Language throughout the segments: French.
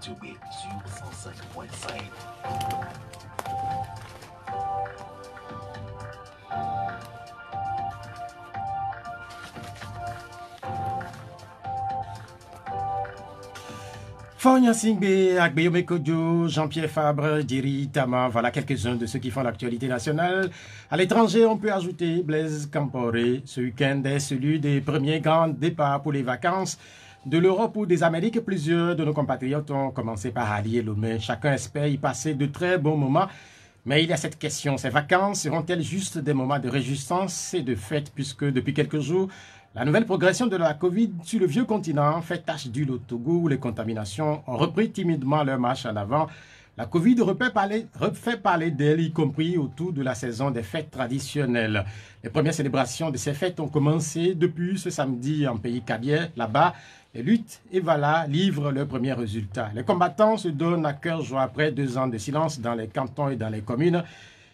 Tubé sur 105.5. Fonya Singbe, Agbeyome Kodjo, Jean-Pierre Fabre, Diri Tama, voilà quelques-uns de ceux qui font l'actualité nationale. À l'étranger, on peut ajouter Blaise Compaoré. Ce week-end est celui des premiers grands départs pour les vacances de l'Europe ou des Amériques. Plusieurs de nos compatriotes ont commencé par allier Lomé. Chacun espère y passer de très bons moments. Mais il y a cette question, ces vacances seront-elles juste des moments de réjouissance et de fête, puisque depuis quelques jours, la nouvelle progression de la Covid sur le vieux continent fait tache d'huile au Togo où les contaminations ont repris timidement leur marche en avant. La Covid refait parler d'elle, y compris autour de la saison des fêtes traditionnelles. Les premières célébrations de ces fêtes ont commencé depuis ce samedi en pays Kabylie. Là-bas, les luttes et Vala livrent leurs premiers résultats. Les combattants se donnent à cœur joie après 2 ans de silence dans les cantons et dans les communes.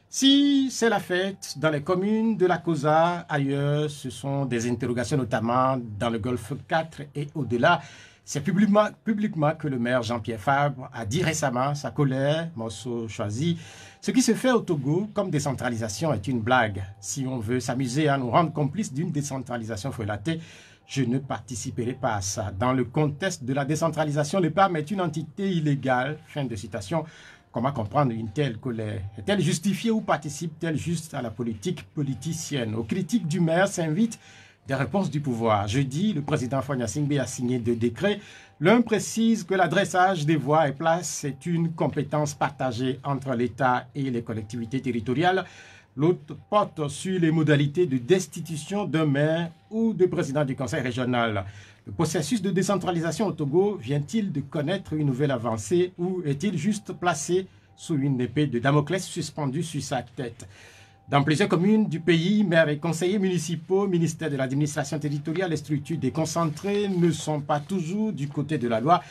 Si c'est la fête dans les communes de la Cosa, ailleurs, ce sont des interrogations, notamment dans le Golfe 4 et au-delà. C'est publiquement que le maire Jean-Pierre Fabre a dit récemment sa colère, morceau choisi. Ce qui se fait au Togo comme décentralisation est une blague. Si on veut s'amuser à nous rendre complices d'une décentralisation frelatée, je ne participerai pas à ça. Dans le contexte de la décentralisation, le PAM est une entité illégale. Fin de citation. Comment comprendre une telle colère? Est-elle justifiée ou participe-t-elle juste à la politique politicienne? Aux critiques du maire s'invitent des réponses du pouvoir. Jeudi, le président Fonya Singbe a signé 2 décrets. L'un précise que l'adressage des voies et places est une compétence partagée entre l'État et les collectivités territoriales. L'autre porte sur les modalités de destitution d'un maire ou de président du conseil régional. Le processus de décentralisation au Togo vient-il de connaître une nouvelle avancée ou est-il juste placé sous une épée de Damoclès suspendue sur sa tête? Dans plusieurs communes du pays, maires et conseillers municipaux, ministère de l'administration territoriale et structures déconcentrées ne sont pas toujours du côté de la loi.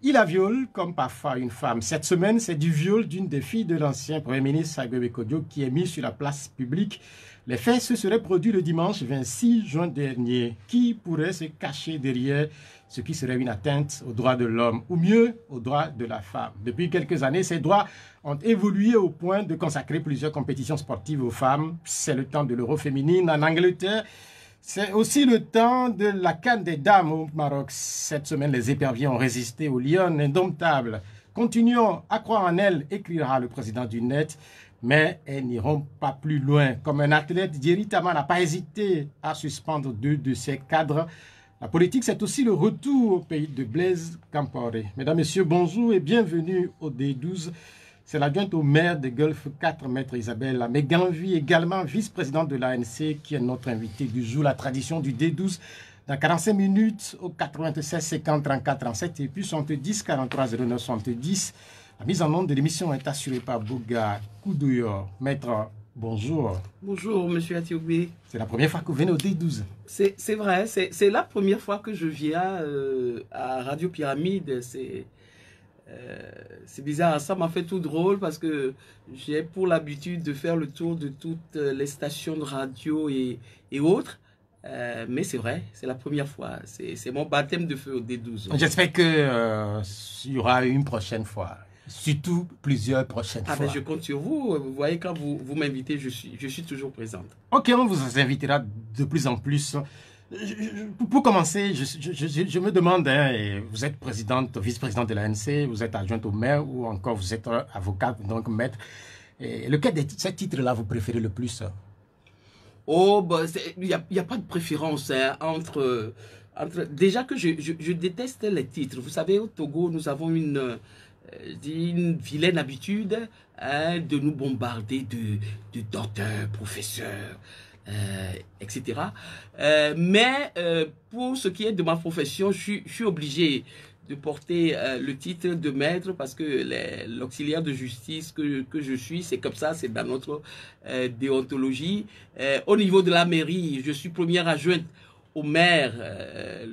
Il la viole comme parfois une femme. Cette semaine, c'est du viol d'une des filles de l'ancien Premier ministre Agbeyome Kodjo qui est mis sur la place publique. Les faits se seraient produits le dimanche 26 juin dernier. Qui pourrait se cacher derrière ce qui serait une atteinte aux droits de l'homme, ou mieux, aux droits de la femme? Depuis quelques années, ces droits ont évolué au point de consacrer plusieurs compétitions sportives aux femmes. C'est le temps de l'Euro féminine en Angleterre. C'est aussi le temps de la CAN des dames au Maroc. Cette semaine, les éperviers ont résisté aux lions indomptables. Continuons à croire en elles, écrira le président du Net. Mais elles n'iront pas plus loin. Comme un athlète, Diri Tama n'a pas hésité à suspendre 2 de ses cadres. La politique, c'est aussi le retour au pays de Blaise Compaoré. Mesdames, Messieurs, bonjour et bienvenue au D12. C'est l'adjointe au maire de Golfe 4, Maître Isabelle Meganvi, également vice-présidente de l'ANC, qui est notre invitée du jour. La tradition du D12 dans 45 minutes au 96 50 34 37 et puis 70 43 09 70. La mise en onde de l'émission est assurée par Bouga Koudouyor. Maître, bonjour. Bonjour, monsieur Atiobé. C'est la première fois que vous venez au D12. C'est vrai, c'est la première fois que je viens à Radio Pyramide. C'est bizarre, ça m'a fait tout drôle parce que j'ai pour l'habitude de faire le tour de toutes les stations de radio et autres. Mais c'est vrai, c'est la première fois. C'est mon baptême de feu au D12. J'espère qu'il y aura une prochaine fois. Surtout plusieurs prochaines fois. Ben je compte sur vous. Vous voyez, quand vous m'invitez, je suis toujours présente. Ok, on vous invitera de plus en plus. Pour commencer, je me demande, hein, vous êtes présidente, vice-présidente de l'ANC, vous êtes adjointe au maire ou encore vous êtes avocate, donc maître. Et lequel de ces titres-là vous préférez le plus? Oh, il n'y a pas de préférence hein, entre... Déjà que je déteste les titres. Vous savez, au Togo, nous avons une vilaine habitude hein, de nous bombarder de docteurs, professeurs, etc. Mais pour ce qui est de ma profession, je suis obligé de porter le titre de maître parce que l'auxiliaire de justice que je suis, c'est comme ça, c'est dans notre déontologie. Au niveau de la mairie, je suis première adjointe au maire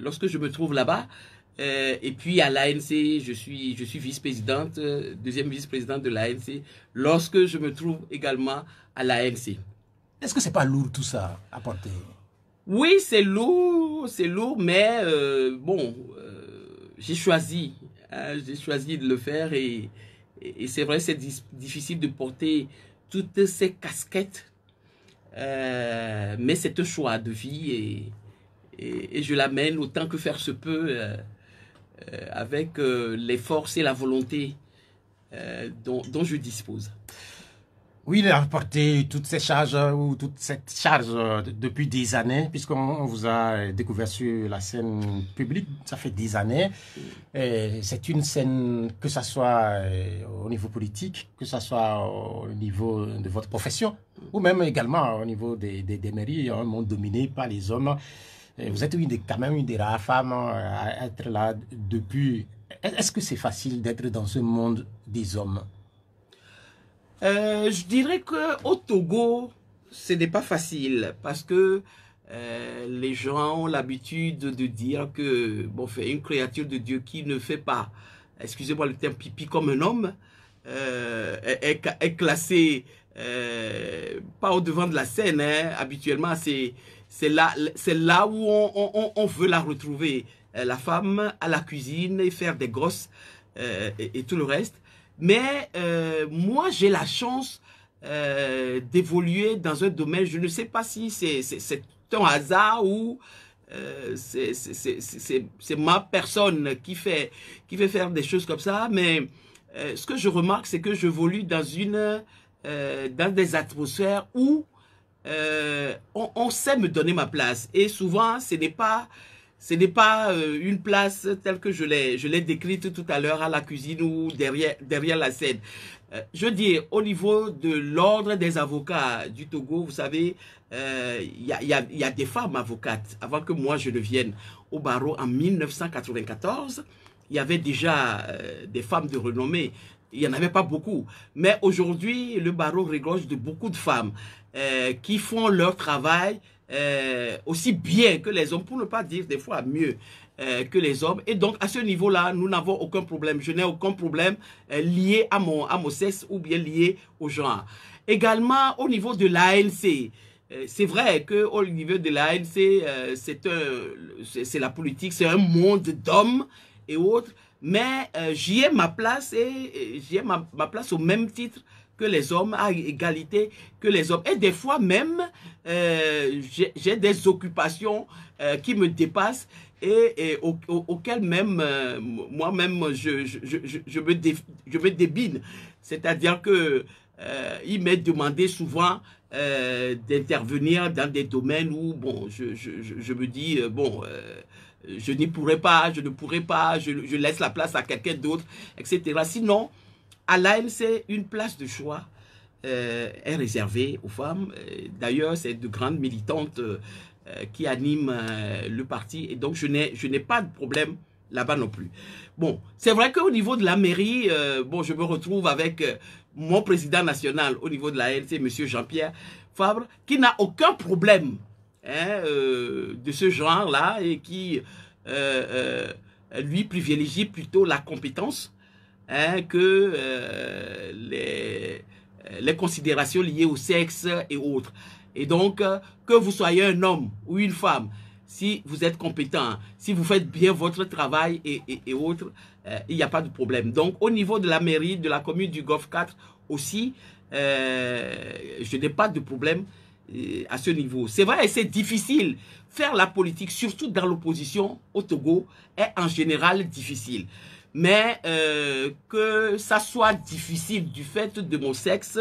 lorsque je me trouve là-bas. Et puis à l'ANC, je suis vice-présidente, deuxième vice-présidente de l'ANC, lorsque je me trouve également à l'ANC. Est-ce que c'est pas lourd tout ça à porter? Oui, c'est lourd, mais bon, j'ai choisi J'ai choisi de le faire et c'est vrai, c'est difficile de porter toutes ces casquettes, mais c'est un choix de vie et je l'amène autant que faire se peut avec les forces et la volonté dont je dispose. Oui, il a porté toutes ces charges ou toute cette charge depuis des années, puisqu'on vous a découvert sur la scène publique, ça fait des années. C'est une scène, que ce soit au niveau politique, que ce soit au niveau de votre profession, ou même également au niveau des mairies, un monde dominé par les hommes. Vous êtes quand même une des rares femmes à être là depuis. Est-ce que c'est facile d'être dans ce monde des hommes? Je dirais qu'au Togo, ce n'est pas facile parce que les gens ont l'habitude de dire que bon, une créature de Dieu qui ne fait pas, excusez-moi le terme, pipi comme un homme, est classée pas au devant de la scène. Hein. Habituellement, c'est là où on veut la retrouver. La femme à la cuisine et faire des grosses et tout le reste. Mais moi, j'ai la chance d'évoluer dans un domaine, je ne sais pas si c'est un hasard ou c'est ma personne qui fait faire des choses comme ça, mais ce que je remarque, c'est que j'évolue dans des atmosphères où on sait me donner ma place. Et souvent, ce n'est pas une place telle que je l'ai décrite tout à l'heure à la cuisine ou derrière la scène. Je dis, au niveau de l'ordre des avocats du Togo, vous savez, il y a des femmes avocates. Avant que moi je ne vienne au barreau en 1994, il y avait déjà des femmes de renommée. Il n'y en avait pas beaucoup. Mais aujourd'hui, le barreau regorge de beaucoup de femmes qui font leur travail aussi bien que les hommes, pour ne pas dire des fois mieux que les hommes. Et donc, à ce niveau-là, nous n'avons aucun problème. Je n'ai aucun problème lié à mon sexe ou bien lié au genre. Également, au niveau de l'ANC, c'est vrai qu'au niveau de l'ANC, c'est la politique, c'est un monde d'hommes et autres. Mais j'y ai ma place et j'y ai ma place au même titre que les hommes, à égalité que les hommes. Et des fois même, j'ai des occupations qui me dépassent et auxquelles même, moi-même, je me débine. C'est-à-dire que il m'est demandé souvent d'intervenir dans des domaines où, bon, je me dis, bon... je n'y pourrais pas, je ne pourrais pas, je laisse la place à quelqu'un d'autre, etc. Sinon, à l'ANC, une place de choix est réservée aux femmes. D'ailleurs, c'est de grandes militantes qui animent le parti. Et donc, je n'ai pas de problème là-bas non plus. Bon, c'est vrai qu'au niveau de la mairie, bon, je me retrouve avec mon président national au niveau de l'ANC, M. Jean-Pierre Fabre, qui n'a aucun problème de ce genre-là et qui, lui, privilégie plutôt la compétence que les considérations liées au sexe et autres. Et donc, que vous soyez un homme ou une femme, si vous êtes compétent, si vous faites bien votre travail et autres, il n'y a pas de problème. Donc, au niveau de la mairie, de la commune du Golfe 4 aussi, je n'ai pas de problème à ce niveau. C'est vrai, c'est difficile. Faire la politique, surtout dans l'opposition au Togo, est en général difficile. Mais que ça soit difficile du fait de mon sexe,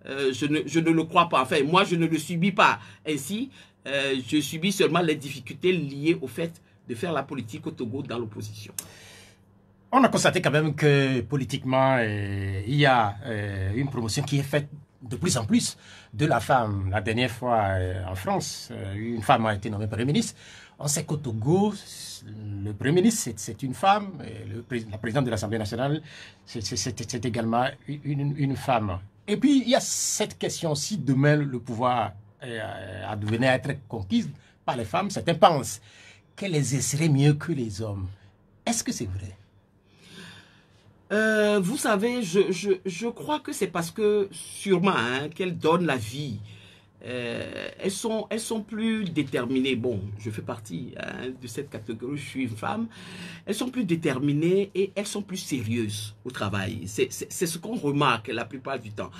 je ne le crois pas. Enfin, moi, je ne le subis pas ainsi. Je subis seulement les difficultés liées au fait de faire la politique au Togo dans l'opposition. On a constaté quand même que politiquement, il y a une promotion qui est faite de plus en plus de la femme. La dernière fois en France, une femme a été nommée Premier ministre. On sait qu'au Togo, le Premier ministre, c'est une femme. Et la présidente de l'Assemblée nationale, c'est également une femme. Et puis, il y a cette question, si demain le pouvoir devenait à être conquis par les femmes, certains pensent qu'elles exerceraient mieux que les hommes. Est-ce que c'est vrai? Vous savez, je crois que c'est parce que, sûrement, qu'elle donne la vie elles sont plus déterminées. Bon, je fais partie de cette catégorie, je suis une femme. Elles sont plus déterminées et elles sont plus sérieuses au travail. C'est ce qu'on remarque la plupart du temps.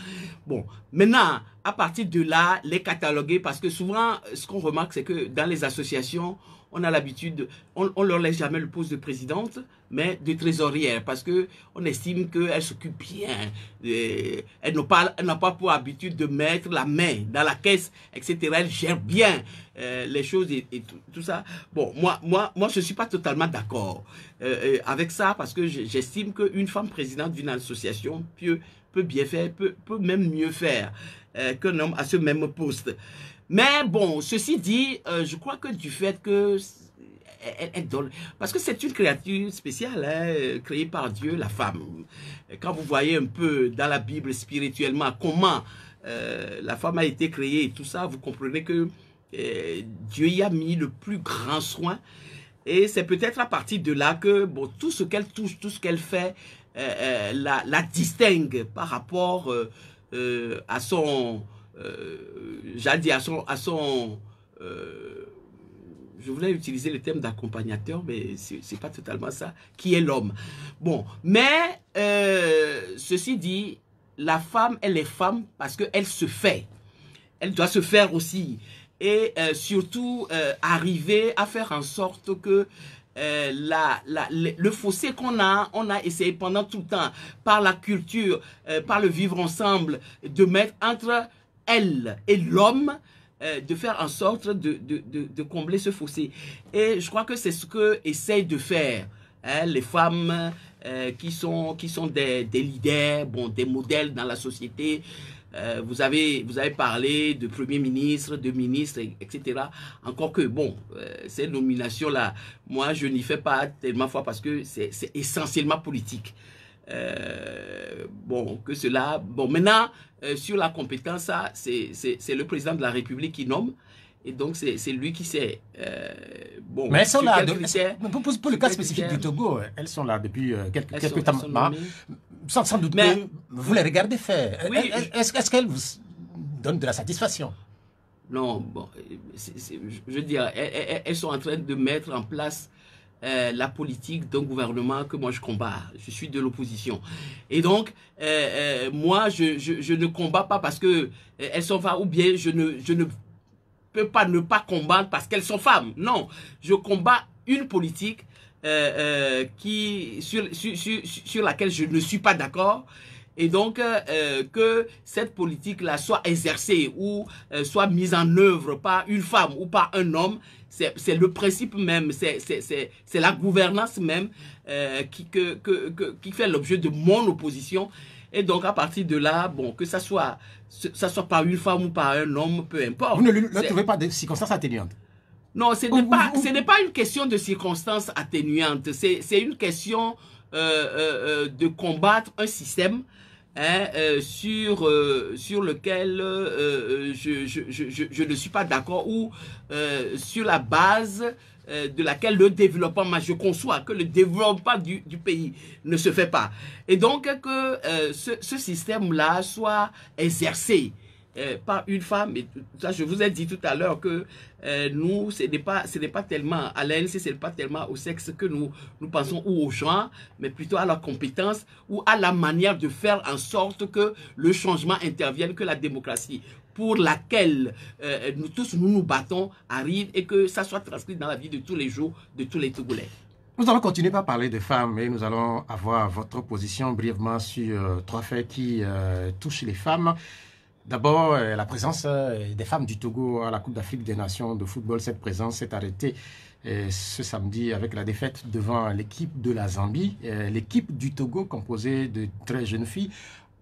Bon, maintenant, à partir de là, les cataloguer, parce que souvent, ce qu'on remarque, c'est que dans les associations, on a l'habitude, on leur laisse jamais le poste de présidente, mais de trésorière, parce que on estime qu'elle s'occupe bien. Elle n'a pas pour habitude de mettre la main dans la caisse, etc. Elle gère bien les choses et tout ça. Bon, moi, je suis pas totalement d'accord avec ça, parce que j'estime qu'une femme présidente d'une association peut bien faire, peut même mieux faire qu'un homme à ce même poste. Mais bon, ceci dit, je crois que du fait que elle donne, parce que c'est une créature spéciale, hein, créée par Dieu, la femme. Quand vous voyez un peu dans la Bible spirituellement comment la femme a été créée et tout ça, vous comprenez que Dieu y a mis le plus grand soin. Et c'est peut-être à partir de là que bon, tout ce qu'elle touche, tout ce qu'elle fait, la distingue par rapport à son... j'allais dire à son je voulais utiliser le terme d'accompagnateur, mais c'est pas totalement ça, qui est l'homme. Bon, mais ceci dit, la femme, elle est femme parce qu'elle se fait. Elle doit se faire aussi. Et surtout, arriver à faire en sorte que le fossé qu'on on a essayé pendant tout le temps, par la culture, par le vivre ensemble, de mettre entre elle et l'homme, de faire en sorte de combler ce fossé. Et je crois que c'est ce que essayent de faire les femmes qui sont des leaders, bon, des modèles dans la société. Vous avez parlé de premier ministre, de ministre, etc. Encore que, bon, ces nominations-là, moi, je n'y fais pas tellement foi parce que c'est essentiellement politique. Bon, que cela... Bon, maintenant, sur la compétence, ça, c'est le président de la République qui nomme. Et donc, c'est lui qui sait. Bon, mais elles sont là, pour le cas spécifique critères, du Togo, elles sont là depuis quelques temps maintenant. Sans doute mais, que vous les regardez faire. Oui, Est-ce qu'elles vous donnent de la satisfaction? Non, bon, je veux dire, elles sont en train de mettre en place la politique d'un gouvernement que moi je combats. Je suis de l'opposition. Et donc, moi, je ne combats pas parce que elles sont femmes, ou bien je ne peux pas ne pas combattre parce qu'elles sont femmes. Non, je combats une politique sur laquelle je ne suis pas d'accord. Et donc, que cette politique-là soit exercée ou soit mise en œuvre par une femme ou par un homme, c'est le principe même, c'est la gouvernance même qui fait l'objet de mon opposition. Et donc, à partir de là, bon, que ça soit par une femme ou par un homme, peu importe. Vous ne trouvez pas de circonstances atténuantes? Non, ce n'est pas une question de circonstances atténuantes. C'est une question de combattre un système sur lequel je ne suis pas d'accord ou sur la base de laquelle le développement, je conçois que le développement du pays ne se fait pas. Et donc que ce système-là soit exercé par une femme. Et ça, je vous ai dit tout à l'heure que nous, ce n'est pas tellement à l'ANC, ce n'est pas tellement au sexe que nous pensons ou au genre, mais plutôt à la compétence ou à la manière de faire en sorte que le changement intervienne, que la démocratie pour laquelle nous tous nous battons arrive et que ça soit transcrit dans la vie de tous les jours de tous les Togolais. Nous allons continuer par parler de femmes et nous allons avoir votre position brièvement sur trois faits qui touchent les femmes. D'abord, la présence des femmes du Togo à la Coupe d'Afrique des Nations de football. Cette présence s'est arrêtée ce samedi avec la défaite devant l'équipe de la Zambie. L'équipe du Togo, composée de très jeunes filles,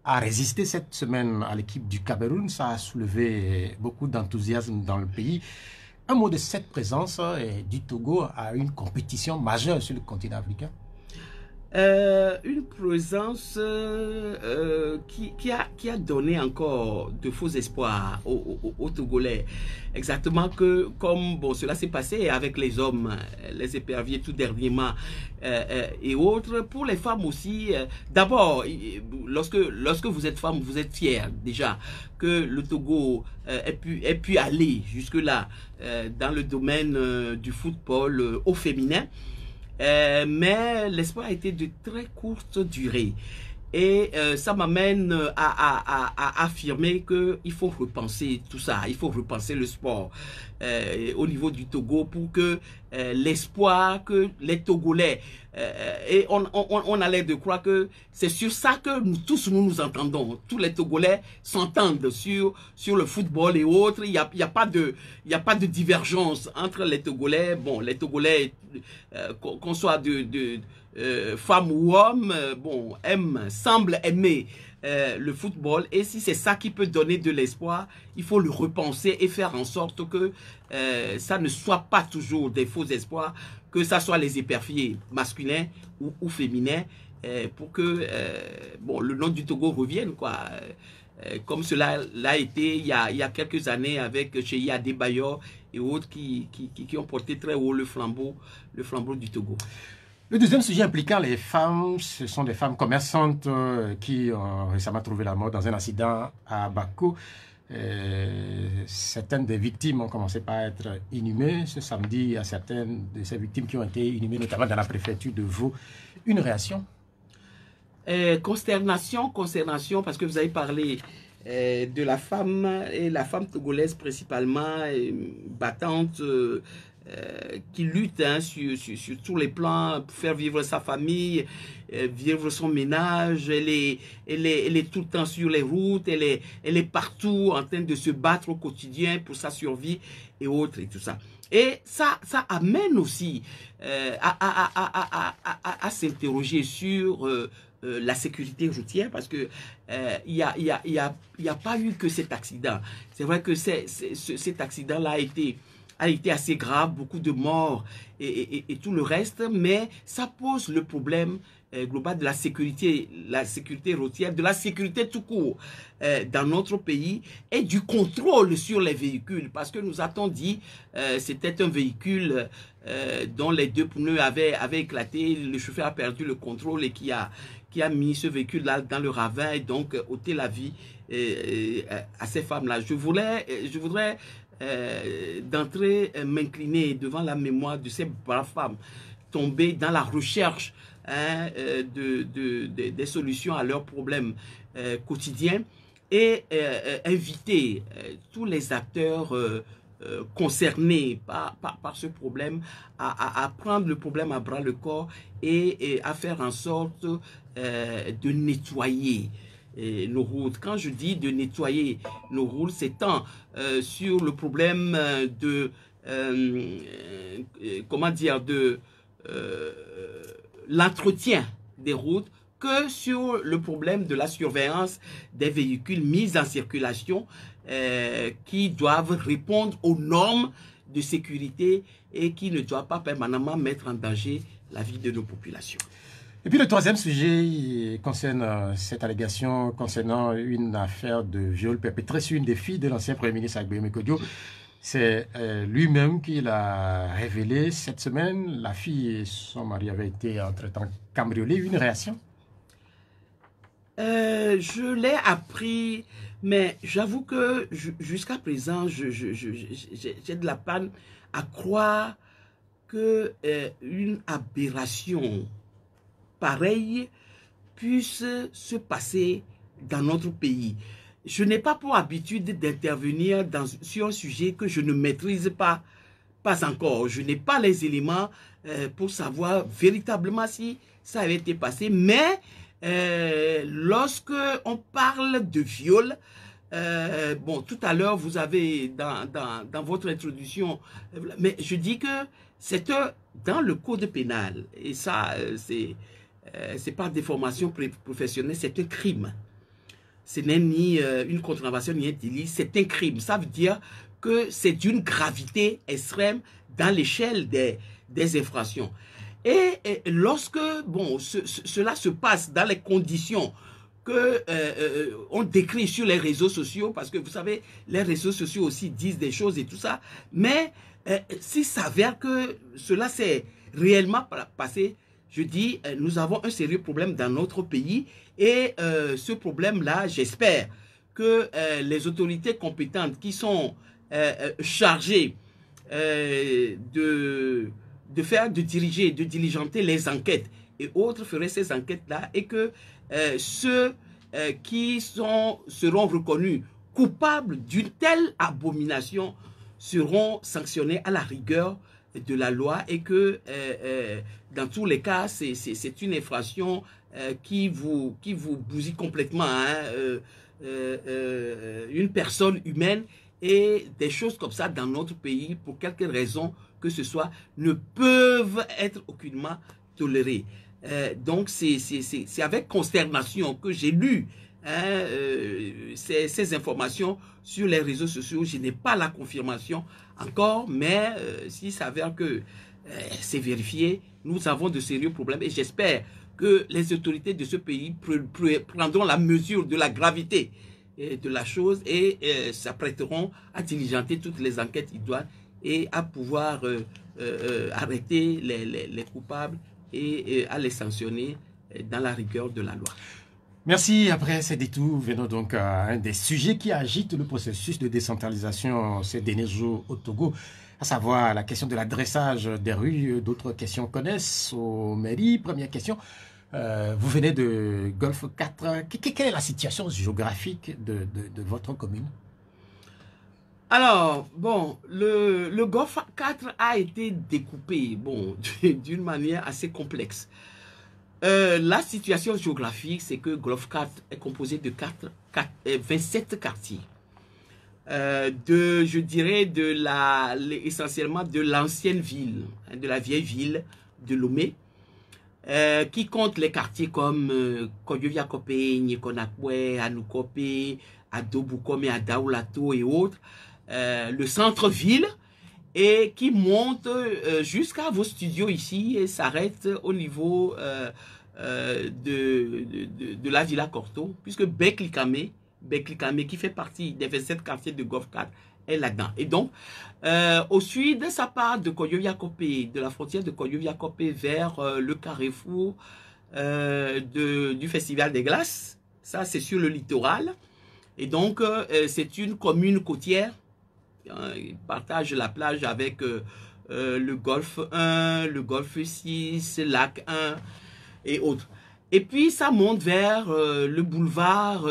a résisté cette semaine à l'équipe du Cameroun. Ça a soulevé beaucoup d'enthousiasme dans le pays. Un mot de cette présence du Togo à une compétition majeure sur le continent africain? Une présence qui a donné encore de faux espoirs aux Togolais. Exactement comme bon, cela s'est passé avec les hommes, les éperviers tout dernièrement et autres. Pour les femmes aussi, d'abord, lorsque vous êtes femme, vous êtes fière déjà que le Togo ait pu aller jusque-là dans le domaine du football au féminin. Mais l'espoir a été de très courte durée. Et ça m'amène à affirmer qu'il faut repenser tout ça, il faut repenser le sport au niveau du Togo pour que l'espoir que les Togolais, et on a l'air de croire que c'est sur ça que nous entendons, tous les Togolais s'entendent sur le football et autres, il y a pas de divergence entre les Togolais, bon les Togolais, qu'on soit femmes ou hommes, bon, semblent aimer le football, et si c'est ça qui peut donner de l'espoir, il faut le repenser et faire en sorte que ça ne soit pas toujours des faux espoirs, que ça soit les éperviers masculins ou féminins, pour que bon, le nom du Togo revienne, quoi. Comme cela l'a été il y a quelques années avec Cheyi Adebayor et autres qui ont porté très haut le flambeau du Togo. Le deuxième sujet impliquant les femmes, ce sont des femmes commerçantes qui ont récemment trouvé la mort dans un accident à Bako. Certaines des victimes ont commencé par être inhumées. Ce samedi, il y a certaines de ces victimes qui ont été inhumées, notamment dans la préfecture de Vaud. Une réaction? Consternation, parce que vous avez parlé de la femme, et la femme togolaise principalement, battante, qui lutte sur tous les plans pour faire vivre sa famille, vivre son ménage. Elle est tout le temps sur les routes, elle est partout en train de se battre au quotidien pour sa survie et autres et tout ça. Et ça amène aussi à s'interroger sur la sécurité routière, parce que il y a pas eu que cet accident. C'est vrai que cet accident-là a été assez grave, beaucoup de morts et tout le reste, mais ça pose le problème global de la sécurité routière, de la sécurité tout court dans notre pays, et du contrôle sur les véhicules, parce que nous a-t-on dit c'était un véhicule dont les deux pneus avaient éclaté, le chauffeur a perdu le contrôle et qui a mis ce véhicule-là dans le ravin et donc ôté la vie à ces femmes-là. Je voudrais d'entrer m'incliner devant la mémoire de ces braves femmes tombées dans la recherche des solutions à leurs problèmes quotidiens, et inviter tous les acteurs concernés par ce problème à prendre le problème à bras le corps et à faire en sorte de nettoyer nos routes. Quand je dis de nettoyer nos routes, c'est tant sur le problème de comment dire, de l'entretien des routes, que sur le problème de la surveillance des véhicules mis en circulation qui doivent répondre aux normes de sécurité et qui ne doivent pas permanemment mettre en danger la vie de nos populations. Et puis le troisième sujet concerne cette allégation concernant une affaire de viol perpétrée sur une des filles de l'ancien Premier ministre Agbeyo Mekodjo. C'est lui-même qui l'a révélé cette semaine. La fille et son mari avaient été entre-temps cambriolés. Une réaction? Je l'ai appris, mais j'avoue que jusqu'à présent, j'ai de la peine à croire que une aberration pareille puisse se passer dans notre pays. Je n'ai pas pour habitude d'intervenir sur un sujet que je ne maîtrise pas encore. Je n'ai pas les éléments pour savoir véritablement si ça avait été passé, mais lorsque on parle de viol, bon, tout à l'heure vous avez dans votre introduction, mais je dis que c'est dans le code pénal, et ça c'est pas des formations professionnelles, c'est un crime. Ce n'est ni une contravention ni un délit, c'est un crime. Ça veut dire que c'est d'une gravité extrême dans l'échelle des infractions. Et lorsque cela se passe dans les conditions que on décrit sur les réseaux sociaux, parce que vous savez, les réseaux sociaux aussi disent des choses et tout ça, mais s'il s'avère que cela s'est réellement passé, je dis, nous avons un sérieux problème dans notre pays et ce problème-là, j'espère que les autorités compétentes qui sont chargées de diriger, de diligenter les enquêtes et autres feraient ces enquêtes-là et que ceux qui seront reconnus coupables d'une telle abomination seront sanctionnés à la rigueur de la loi et que dans tous les cas, c'est une infraction qui vous bousille complètement une personne humaine et des choses comme ça dans notre pays, pour quelque raison que ce soit, ne peuvent être aucunement tolérées. Donc, c'est avec consternation que j'ai lu ces informations sur les réseaux sociaux. Je n'ai pas la confirmation encore, mais s'il s'avère que c'est vérifié, nous avons de sérieux problèmes et j'espère que les autorités de ce pays prendront la mesure de la gravité de la chose et s'apprêteront à diligenter toutes les enquêtes idoines et à pouvoir arrêter les coupables et à les sanctionner dans la rigueur de la loi. Merci. Après ces détours, venons donc à un des sujets qui agite le processus de décentralisation ces derniers jours au Togo, à savoir la question de l'adressage des rues. D'autres questions connaissent aux mairies. Première question, vous venez de Golfe 4. Quelle est la situation géographique de votre commune? Alors, bon, le Golfe 4 a été découpé, bon, d'une manière assez complexe. La situation géographique, c'est que Golfe 4 est composé de 27 quartiers. Je dirais, essentiellement de l'ancienne ville, de la vieille ville de Lomé, qui compte les quartiers comme Koyoviakope, Nyekonakwe, Anukope, Adobukome, Adaoulato et autres. Le centre-ville et qui monte jusqu'à vos studios ici et s'arrête au niveau de la Villa Corto, puisque Beklikame qui fait partie des 27 quartiers de Golfe 4 est là-dedans. Et donc, au sud, ça part de Koyoviakope, de la frontière de Koyoviakope vers le carrefour du Festival des Glaces. Ça, c'est sur le littoral. Et donc, c'est une commune côtière. Ils partagent la plage avec le Golfe 1, le Golfe 6, Lac 1 et autres. Et puis, ça monte vers le boulevard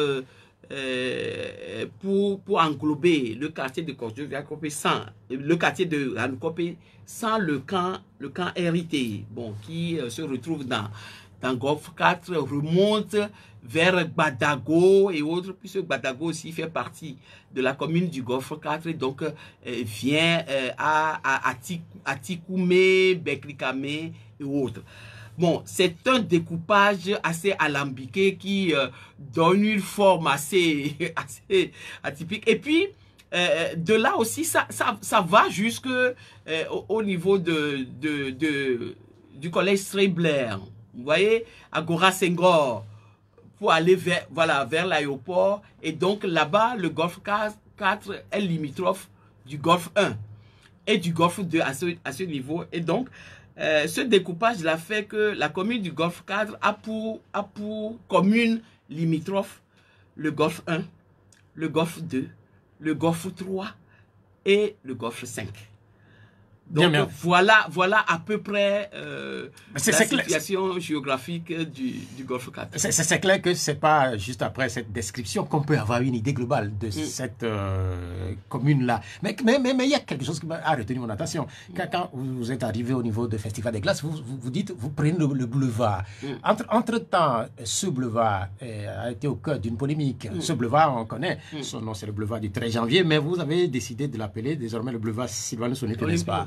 pour englober le quartier de Koyoviakope sans le quartier de Anukope sans le camp RIT, bon, qui se retrouve dans Golfe 4, remonte vers Gbadago et autres, puisque Gbadago aussi fait partie de la commune du Golfe 4, et donc vient à Tikoumé, Beklikame et autres. Bon, c'est un découpage assez alambiqué qui donne une forme assez atypique. Et puis, de là aussi, ça va jusque au niveau du collège Strebler. Vous voyez, à Gora Senghor, pour aller vers l'aéroport. Et donc, là-bas, le Golfe 4 est limitrophe du Golfe 1 et du Golfe 2 à ce niveau. Et donc, ce découpage-là fait que la commune du Golfe 4 a pour commune limitrophe le Golfe 1, le Golfe 2, le Golfe 3 et le Golfe 5. Donc voilà à peu près la situation géographique du Golfe 4. C'est clair que c'est pas juste après cette description qu'on peut avoir une idée globale de cette commune-là. Mais il y a quelque chose qui a retenu mon attention. Quand vous êtes arrivé au niveau du Festival des Glaces, vous dites, vous prenez le boulevard. Entre-temps, ce boulevard a été au cœur d'une polémique. Ce boulevard, on connaît. Son nom, c'est le boulevard du 13 janvier, mais vous avez décidé de l'appeler désormais le boulevard Sylvanus Olympie, n'est-ce pas?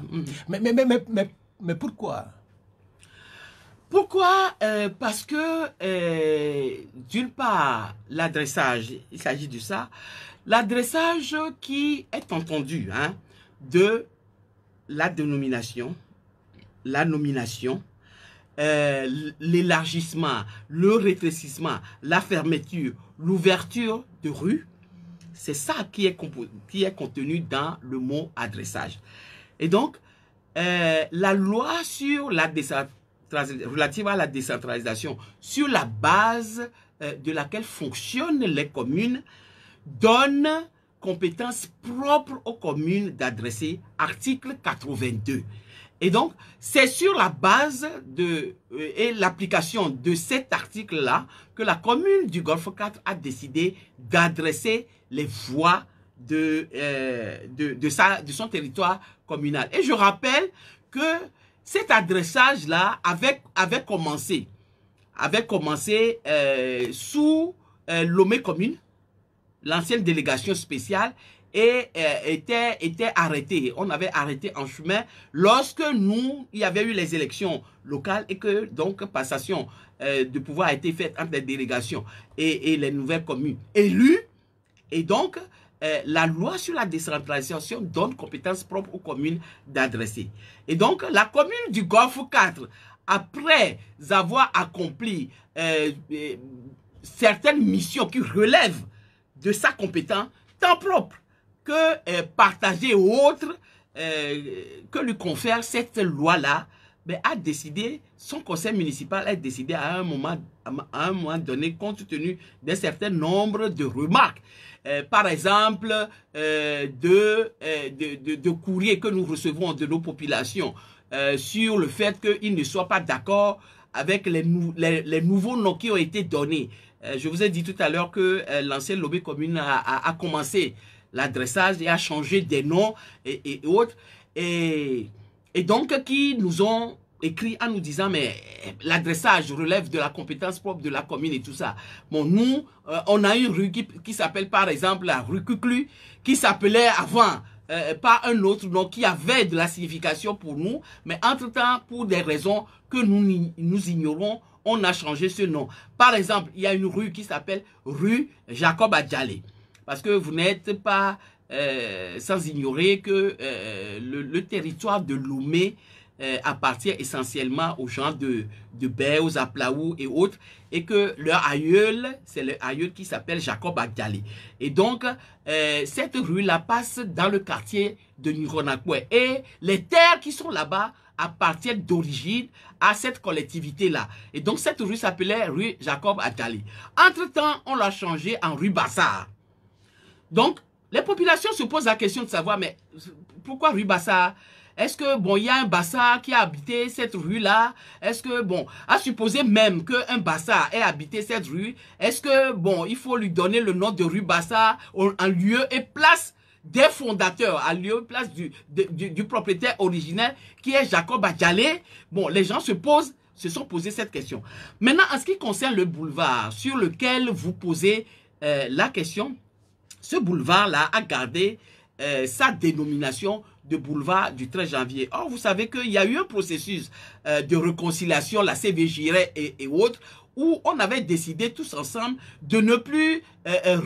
Mais pourquoi? Pourquoi? Parce que, d'une part, l'adressage, il s'agit de ça, l'adressage qui est entendu de la dénomination, la nomination, l'élargissement, le rétrécissement, la fermeture, l'ouverture de rues, c'est ça qui est contenu dans le mot adressage. Et donc, la loi sur la relative à la décentralisation, sur la base de laquelle fonctionnent les communes, donne compétence propre aux communes d'adresser, article 82. Et donc, c'est sur la base et l'application de cet article-là que la commune du Golfe 4 a décidé d'adresser les voies de son territoire communal. Et je rappelle que cet adressage-là avait commencé sous Lomé Commune, l'ancienne délégation spéciale, et était arrêté. On avait arrêté en chemin lorsque il y avait eu les élections locales et que donc passation de pouvoir a été faite entre les délégations et les nouvelles communes élues. Et donc, la loi sur la décentralisation donne compétence propre aux communes d'adresser. Et donc, la commune du Golfe 4, après avoir accompli certaines missions qui relèvent de sa compétence, tant propre que partagée ou autre, que lui confère cette loi-là, a décidé, son conseil municipal a décidé à un moment donné, compte tenu d'un certain nombre de remarques, par exemple, de courriers que nous recevons de nos populations sur le fait qu'ils ne soient pas d'accord avec les nouveaux noms qui ont été donnés. Je vous ai dit tout à l'heure que l'ancienne lobby commune a commencé l'adressage et a changé des noms et autres. Et donc, qui nous ont écrit en nous disant, mais l'adressage relève de la compétence propre de la commune et tout ça. Bon, nous, on a une rue qui s'appelle par exemple la rue Cuclu, qui s'appelait avant par un autre nom qui avait de la signification pour nous, mais entre-temps, pour des raisons que nous ignorons, on a changé ce nom. Par exemple, il y a une rue qui s'appelle rue Jacob Adjalé. Parce que vous n'êtes pas sans ignorer que le territoire de Lomé appartient essentiellement aux gens de Béouz, Aplaou et autres, et que leur aïeul, c'est le aïeul qui s'appelle Jacob Adjalé. Et donc, cette rue-là passe dans le quartier de Nironakwe. Et les terres qui sont là-bas appartiennent d'origine à cette collectivité-là. Et donc, cette rue s'appelait rue Jacob Adjalé. Entre-temps, on l'a changé en rue Bassar. Donc, les populations se posent la question de savoir, mais pourquoi rue Bassar? Est-ce que, bon, il y a un Bassar qui a habité cette rue-là? Est-ce que, bon, à supposer même qu'un Bassar ait habité cette rue, est-ce que, bon, il faut lui donner le nom de rue Bassar en lieu et place des fondateurs, en lieu et place du propriétaire originel qui est Jacob Adjalé? Bon, les gens se sont posé cette question. Maintenant, en ce qui concerne le boulevard sur lequel vous posez la question, ce boulevard-là a gardé sa dénomination de boulevard du 13 janvier. Or, vous savez qu'il y a eu un processus de réconciliation, la CVJR et autres, où on avait décidé tous ensemble de ne plus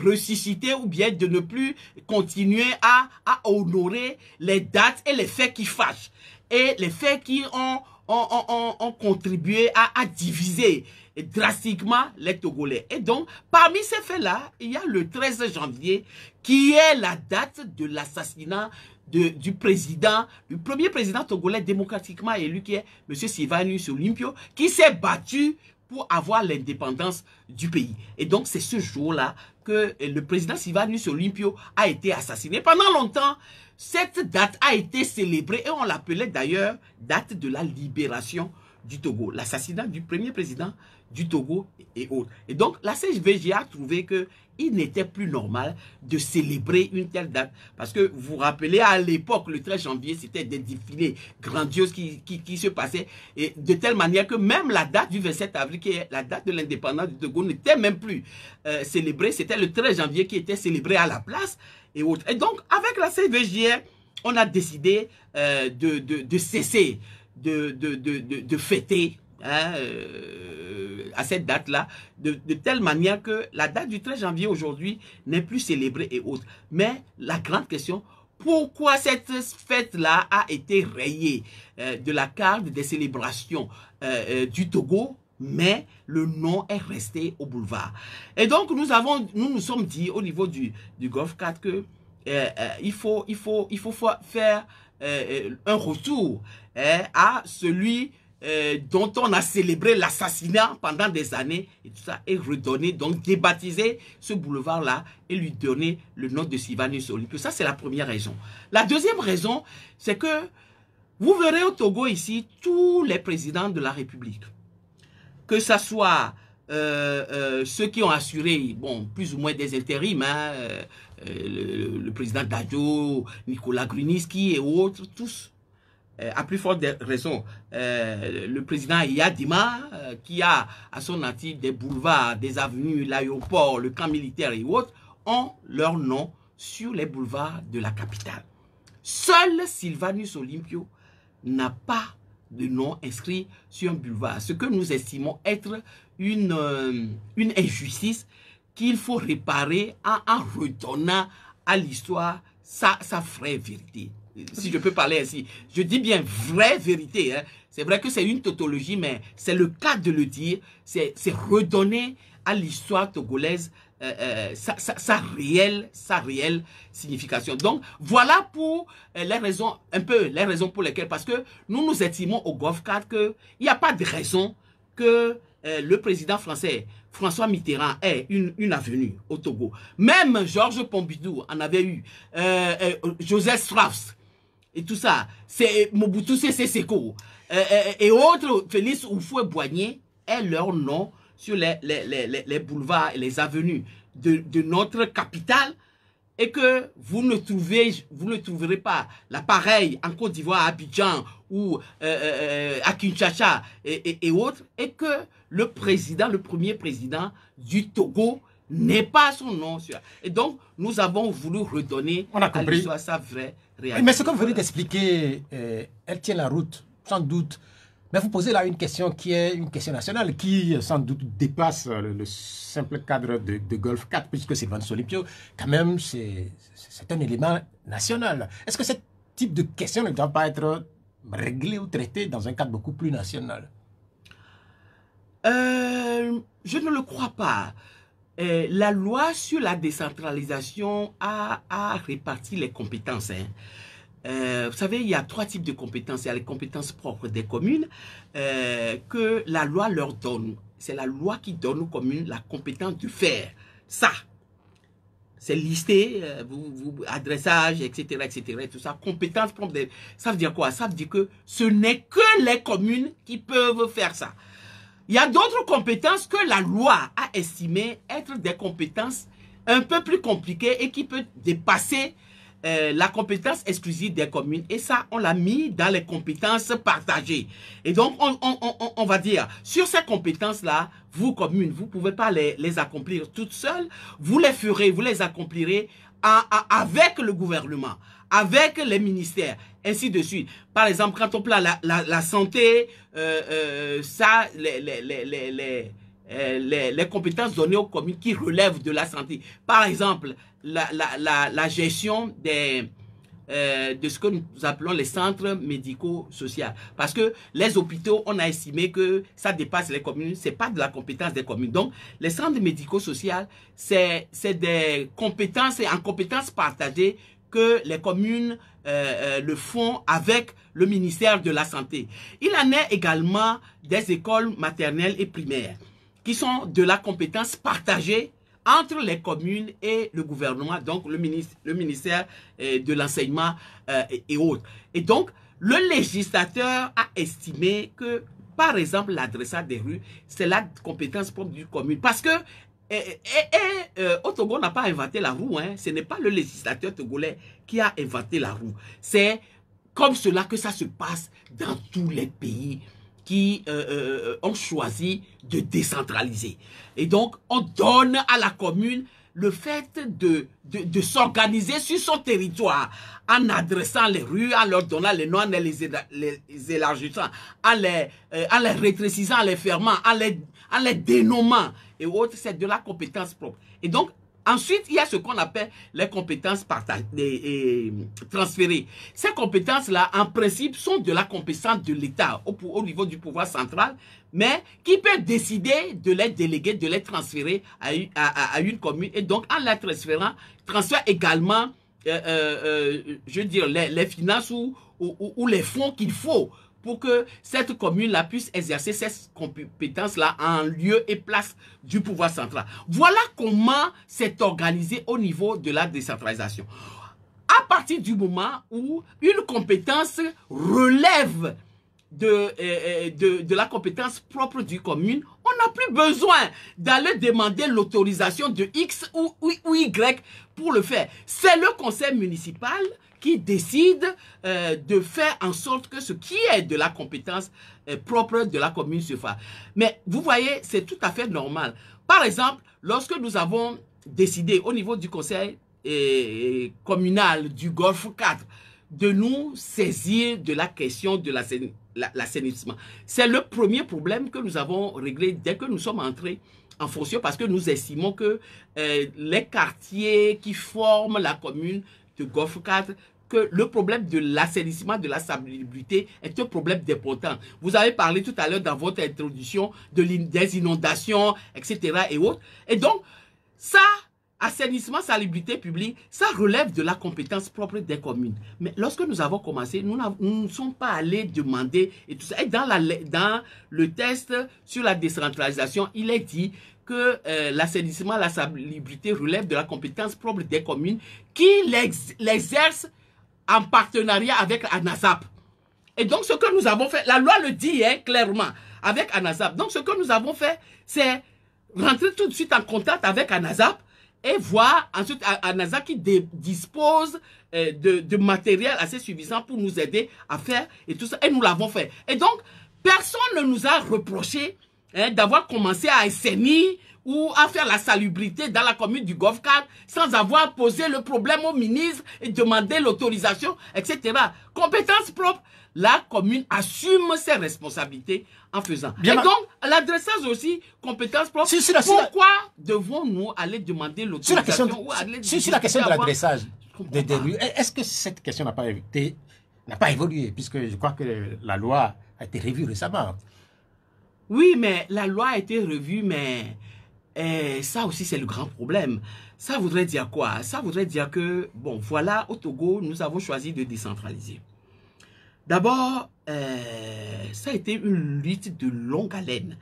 ressusciter ou bien de ne plus continuer à honorer les dates et les faits qui fâchent. Et les faits qui ont contribué à diviser drastiquement les Togolais. Et donc, parmi ces faits-là, il y a le 13 janvier qui est la date de l'assassinat du premier président togolais démocratiquement élu qui est M. Sylvanus Olympio, qui s'est battu pour avoir l'indépendance du pays. Et donc, c'est ce jour-là que le président Sylvanus Olympio a été assassiné. Pendant longtemps, cette date a été célébrée et on l'appelait d'ailleurs date de la libération du Togo, l'assassinat du premier président du Togo et autres. Et donc, la CVJ a trouvé qu'il n'était plus normal de célébrer une telle date. Parce que vous vous rappelez, à l'époque, le 13 janvier, c'était des défilés grandioses qui se passaient. Et de telle manière que même la date du 27 avril, qui est la date de l'indépendance du Togo, n'était même plus célébrée. C'était le 13 janvier qui était célébré à la place et autres. Et donc, avec la CVJ, on a décidé de cesser de fêter à cette date-là, de telle manière que la date du 13 janvier aujourd'hui n'est plus célébrée et autres. Mais la grande question, pourquoi cette fête-là a été rayée de la carte des célébrations du Togo, mais le nom est resté au boulevard. Et donc, nous sommes dit au niveau du Golf 4 que il faut faire un retour à celui dont on a célébré l'assassinat pendant des années et tout ça, et redonner, donc débaptiser ce boulevard-là et lui donner le nom de Sylvanus Olympio. Ça, c'est la première raison. La deuxième raison, c'est que vous verrez au Togo ici tous les présidents de la République, que ce soit ceux qui ont assuré, bon, plus ou moins des intérims, hein, le président Dadjo, Nicolas Gruniski et autres, tous, à plus forte raison, le président Yadima, qui a à son actif des boulevards, des avenues, l'aéroport, le camp militaire et autres, ont leur nom sur les boulevards de la capitale. Seul Sylvanus Olympio n'a pas de nom inscrit sur un boulevard, ce que nous estimons être une injustice qu'il faut réparer en redonnant à l'histoire sa vraie vérité. Si je peux parler ainsi, je dis bien vraie vérité. Hein. C'est vrai que c'est une tautologie, mais c'est le cas de le dire. C'est redonner à l'histoire togolaise sa réelle signification. Donc, voilà pour les raisons, les raisons pour lesquelles, parce que nous estimons au Golf 4 qu'il n'y a pas de raison que le président français, François Mitterrand, ait une avenue au Togo. Même Georges Pompidou en avait eu, Joseph Strauss et tout ça, c'est Mobutu Sese Seko et autres, Félix Houphouët-Boigny, est leur nom sur les boulevards et les avenues de notre capitale, et que vous ne trouverez pas l'appareil en Côte d'Ivoire, à Abidjan ou à Kinshasa et autres, et que le premier président du Togo n'est pas son nom. Et donc, nous avons voulu redonner à l'histoire sa vraie réalité. Mais ce que vous venez d'expliquer, elle tient la route, sans doute. Mais vous posez là une question qui est une question nationale, qui sans doute dépasse le simple cadre de Golf 4, puisque c'est Sylvanus Olympio, quand même, c'est un élément national. Est-ce que ce type de question ne doit pas être réglé ou traité dans un cadre beaucoup plus national? Je ne le crois pas. La loi sur la décentralisation a réparti les compétences. Vous savez, il y a 3 types de compétences. Il y a les compétences propres des communes que la loi leur donne. C'est la loi qui donne aux communes la compétence de faire ça. C'est listé, adressage, etc., etc., tout ça. Compétences propres, ça veut dire quoi? Ça veut dire que ce n'est que les communes qui peuvent faire ça. Il y a d'autres compétences que la loi a estimé être des compétences un peu plus compliquées et qui peuvent dépasser la compétence exclusive des communes. Et ça, on l'a mis dans les compétences partagées. Et donc, on va dire, sur ces compétences-là, vous, communes, vous ne pouvez pas les accomplir toutes seules. Vous les ferez, vous les accomplirez avec le gouvernement, avec les ministères, ainsi de suite. Par exemple, quand on parle la santé, ça, les compétences données aux communes qui relèvent de la santé. Par exemple, la gestion de ce que nous appelons les centres médico-sociaux. Parce que les hôpitaux, on a estimé que ça dépasse les communes, c'est pas de la compétence des communes. Donc, les centres médico-sociaux, c'est des compétences et en compétences partagées que les communes le font avec le ministère de la Santé. Il en est également des écoles maternelles et primaires qui sont de la compétence partagée entre les communes et le gouvernement, donc le ministère de l'enseignement et autres. Et donc, le législateur a estimé que, par exemple, l'adressage des rues, c'est la compétence propre du commune. Parce que au Togo, on n'a pas inventé la roue. Hein. Ce n'est pas le législateur togolais qui a inventé la roue. C'est comme cela que ça se passe dans tous les pays qui ont choisi de décentraliser. Et donc, on donne à la commune le fait de s'organiser sur son territoire en adressant les rues, en leur donnant les noms, en les élargissant, en les rétrécissant, en les fermant, en les dénommant et autres. C'est de la compétence propre. Et donc, Ensuite, il y a ce qu'on appelle les compétences transférées. Ces compétences-là, en principe, sont de la compétence de l'État au niveau du pouvoir central, mais qui peut décider de les déléguer, de les transférer à une commune. Et donc, en les transférant, transfère également, je veux dire, les finances ou les fonds qu'il faut pour que cette commune-là puisse exercer ces compétences-là en lieu et place du pouvoir central. Voilà comment c'est organisé au niveau de la décentralisation. À partir du moment où une compétence relève de la compétence propre du commune, on n'a plus besoin d'aller demander l'autorisation de X ou Y pour le faire. C'est le conseil municipal qui décide de faire en sorte que ce qui est de la compétence propre de la commune se fasse. Mais vous voyez, c'est tout à fait normal. Par exemple, lorsque nous avons décidé au niveau du conseil communal du Golfe 4 de nous saisir de la question de l'assainissement, c'est le premier problème que nous avons réglé dès que nous sommes entrés en fonction, parce que nous estimons que les quartiers qui forment la commune de Golfe 4, que le problème de l'assainissement, de la salubrité est un problème d'important. Vous avez parlé tout à l'heure dans votre introduction des inondations, etc. et autres. Et donc, ça, assainissement, salubrité publique, ça relève de la compétence propre des communes. Mais lorsque nous avons commencé, nous ne sommes pas allés demander et tout ça. Et dans le test sur la décentralisation, il est dit que l'assainissement, la salubrité relève de la compétence propre des communes qui l'exercent en partenariat avec ANASAP. Et donc, ce que nous avons fait, la loi le dit clairement, avec ANASAP. Donc, ce que nous avons fait, c'est rentrer tout de suite en contact avec ANASAP et voir ensuite ANASAP qui dispose de matériel assez suffisant pour nous aider à faire et tout ça. Et nous l'avons fait. Et donc, personne ne nous a reproché d'avoir commencé à assainir ou à faire la salubrité dans la commune du Golfe 4 sans avoir posé le problème au ministre et demandé l'autorisation, etc. Compétence propre, la commune assume ses responsabilités en faisant. Bien, et donc, l'adressage aussi, compétence propre, pourquoi devons-nous aller demander l'autorisation sur la question de l'adressage des rues, est-ce que cette question n'a pas évolué, puisque je crois que la loi a été revue récemment? Oui, mais la loi a été revue, mais ça aussi, c'est le grand problème. Ça voudrait dire quoi? Ça voudrait dire que, bon, voilà, au Togo, nous avons choisi de décentraliser. D'abord, ça a été une lutte de longue haleine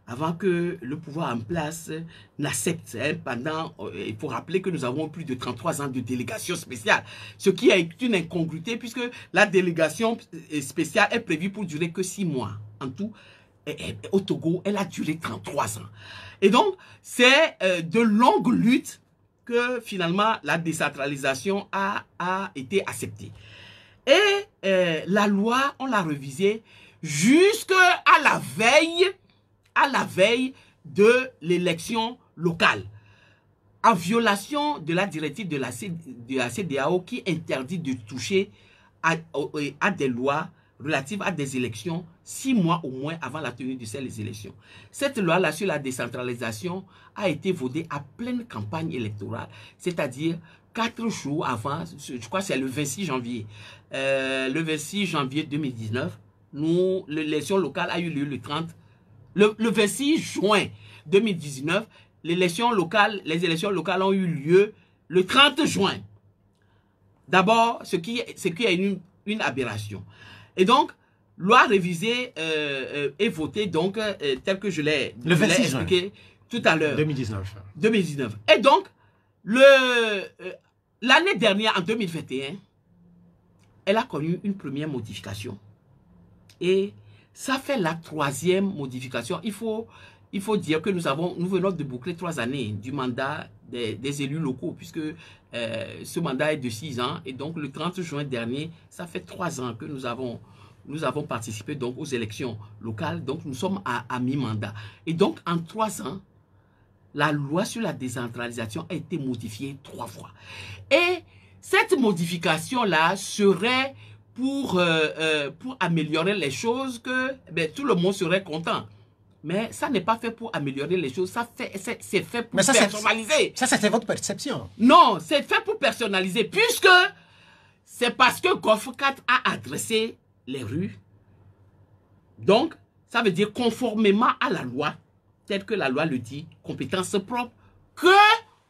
avant que le pouvoir en place n'accepte. Il faut rappeler que nous avons plus de 33 ans de délégation spéciale, ce qui est une incongruité puisque la délégation spéciale est prévue pour durer que 6 mois en tout. Au Togo, elle a duré 33 ans. Et donc, c'est de longues luttes que finalement la décentralisation a été acceptée. Et la loi, on l'a révisée jusqu'à la veille de l'élection locale, en violation de la directive de la CEDEAO qui interdit de toucher à des lois relatives à des élections 6 mois au moins avant la tenue de ces élections. Cette loi-là sur la décentralisation a été votée à pleine campagne électorale, c'est-à-dire 4 jours avant, je crois que c'est le 26 janvier. Le 26 janvier 2019, l'élection locale a eu lieu le 30. Le 26 juin 2019, les élections locales ont eu lieu le 30 juin. D'abord, ce qui est une aberration. Et donc, loi révisée et votée, donc, tel que je l'ai expliqué tout à l'heure. 2019. Et donc, l'année dernière, en 2021, elle a connu une première modification. Et ça fait la 3e modification. Il faut dire que nous venons de boucler 3 années du mandat des élus locaux, puisque ce mandat est de 6 ans. Et donc, le 30 juin dernier, ça fait 3 ans que nous avons participé donc, aux élections locales. Donc, nous sommes à mi-mandat. Et donc, en 3 ans, la loi sur la décentralisation a été modifiée 3 fois. Et cette modification-là serait pour améliorer les choses que tout le monde serait content. Mais ça n'est pas fait pour améliorer les choses, c'est fait pour Mais ça, personnaliser. Ça, c'était votre perception. Non, c'est fait pour personnaliser, puisque c'est parce que Golf 4 a adressé les rues. Donc, ça veut dire conformément à la loi, telle que la loi le dit, compétence propre, que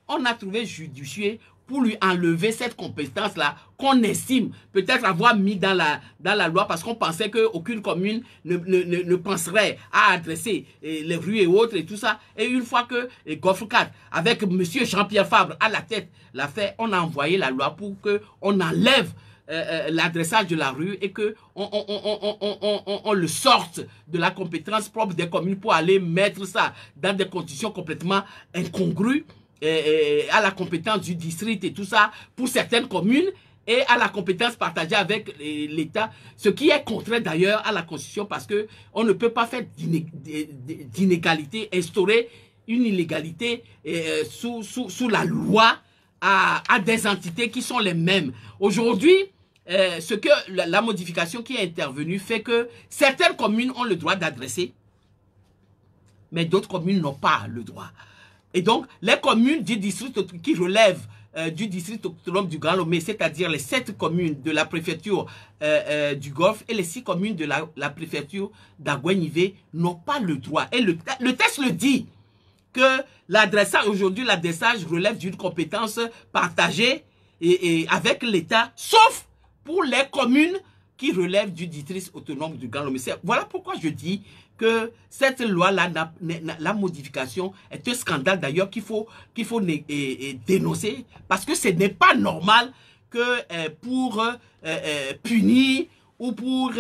on a trouvé judicieux pour lui enlever cette compétence-là qu'on estime peut-être avoir mis dans la loi parce qu'on pensait qu'aucune commune ne penserait à adresser les rues et autres et tout ça. Et une fois que Golf 4, avec M. Jean-Pierre Fabre à la tête, l'a fait, on a envoyé la loi pour qu'on enlève l'adressage de la rue et que on le sorte de la compétence propre des communes pour aller mettre ça dans des conditions complètement incongrues à la compétence du district et tout ça pour certaines communes et à la compétence partagée avec l'État, ce qui est contraire d'ailleurs à la Constitution parce que on ne peut pas faire d'inégalité, instaurer une illégalité sous la loi à des entités qui sont les mêmes. Aujourd'hui, la modification qui est intervenue fait que certaines communes ont le droit d'adresser, mais d'autres communes n'ont pas le droit. Et donc, les communes du district qui relèvent du district autonome du Grand Lomé, c'est-à-dire les 7 communes de la préfecture du Golfe et les 6 communes de la préfecture d'Aguenivé n'ont pas le droit. Et le texte le dit que l'adressage, aujourd'hui, l'adressage relève d'une compétence partagée et avec l'État, sauf pour les communes qui relèvent du district autonome du Grand Lomé. Voilà pourquoi je dis que cette loi-là, la modification est un scandale d'ailleurs qu'il faut dénoncer parce que ce n'est pas normal que pour punir ou pour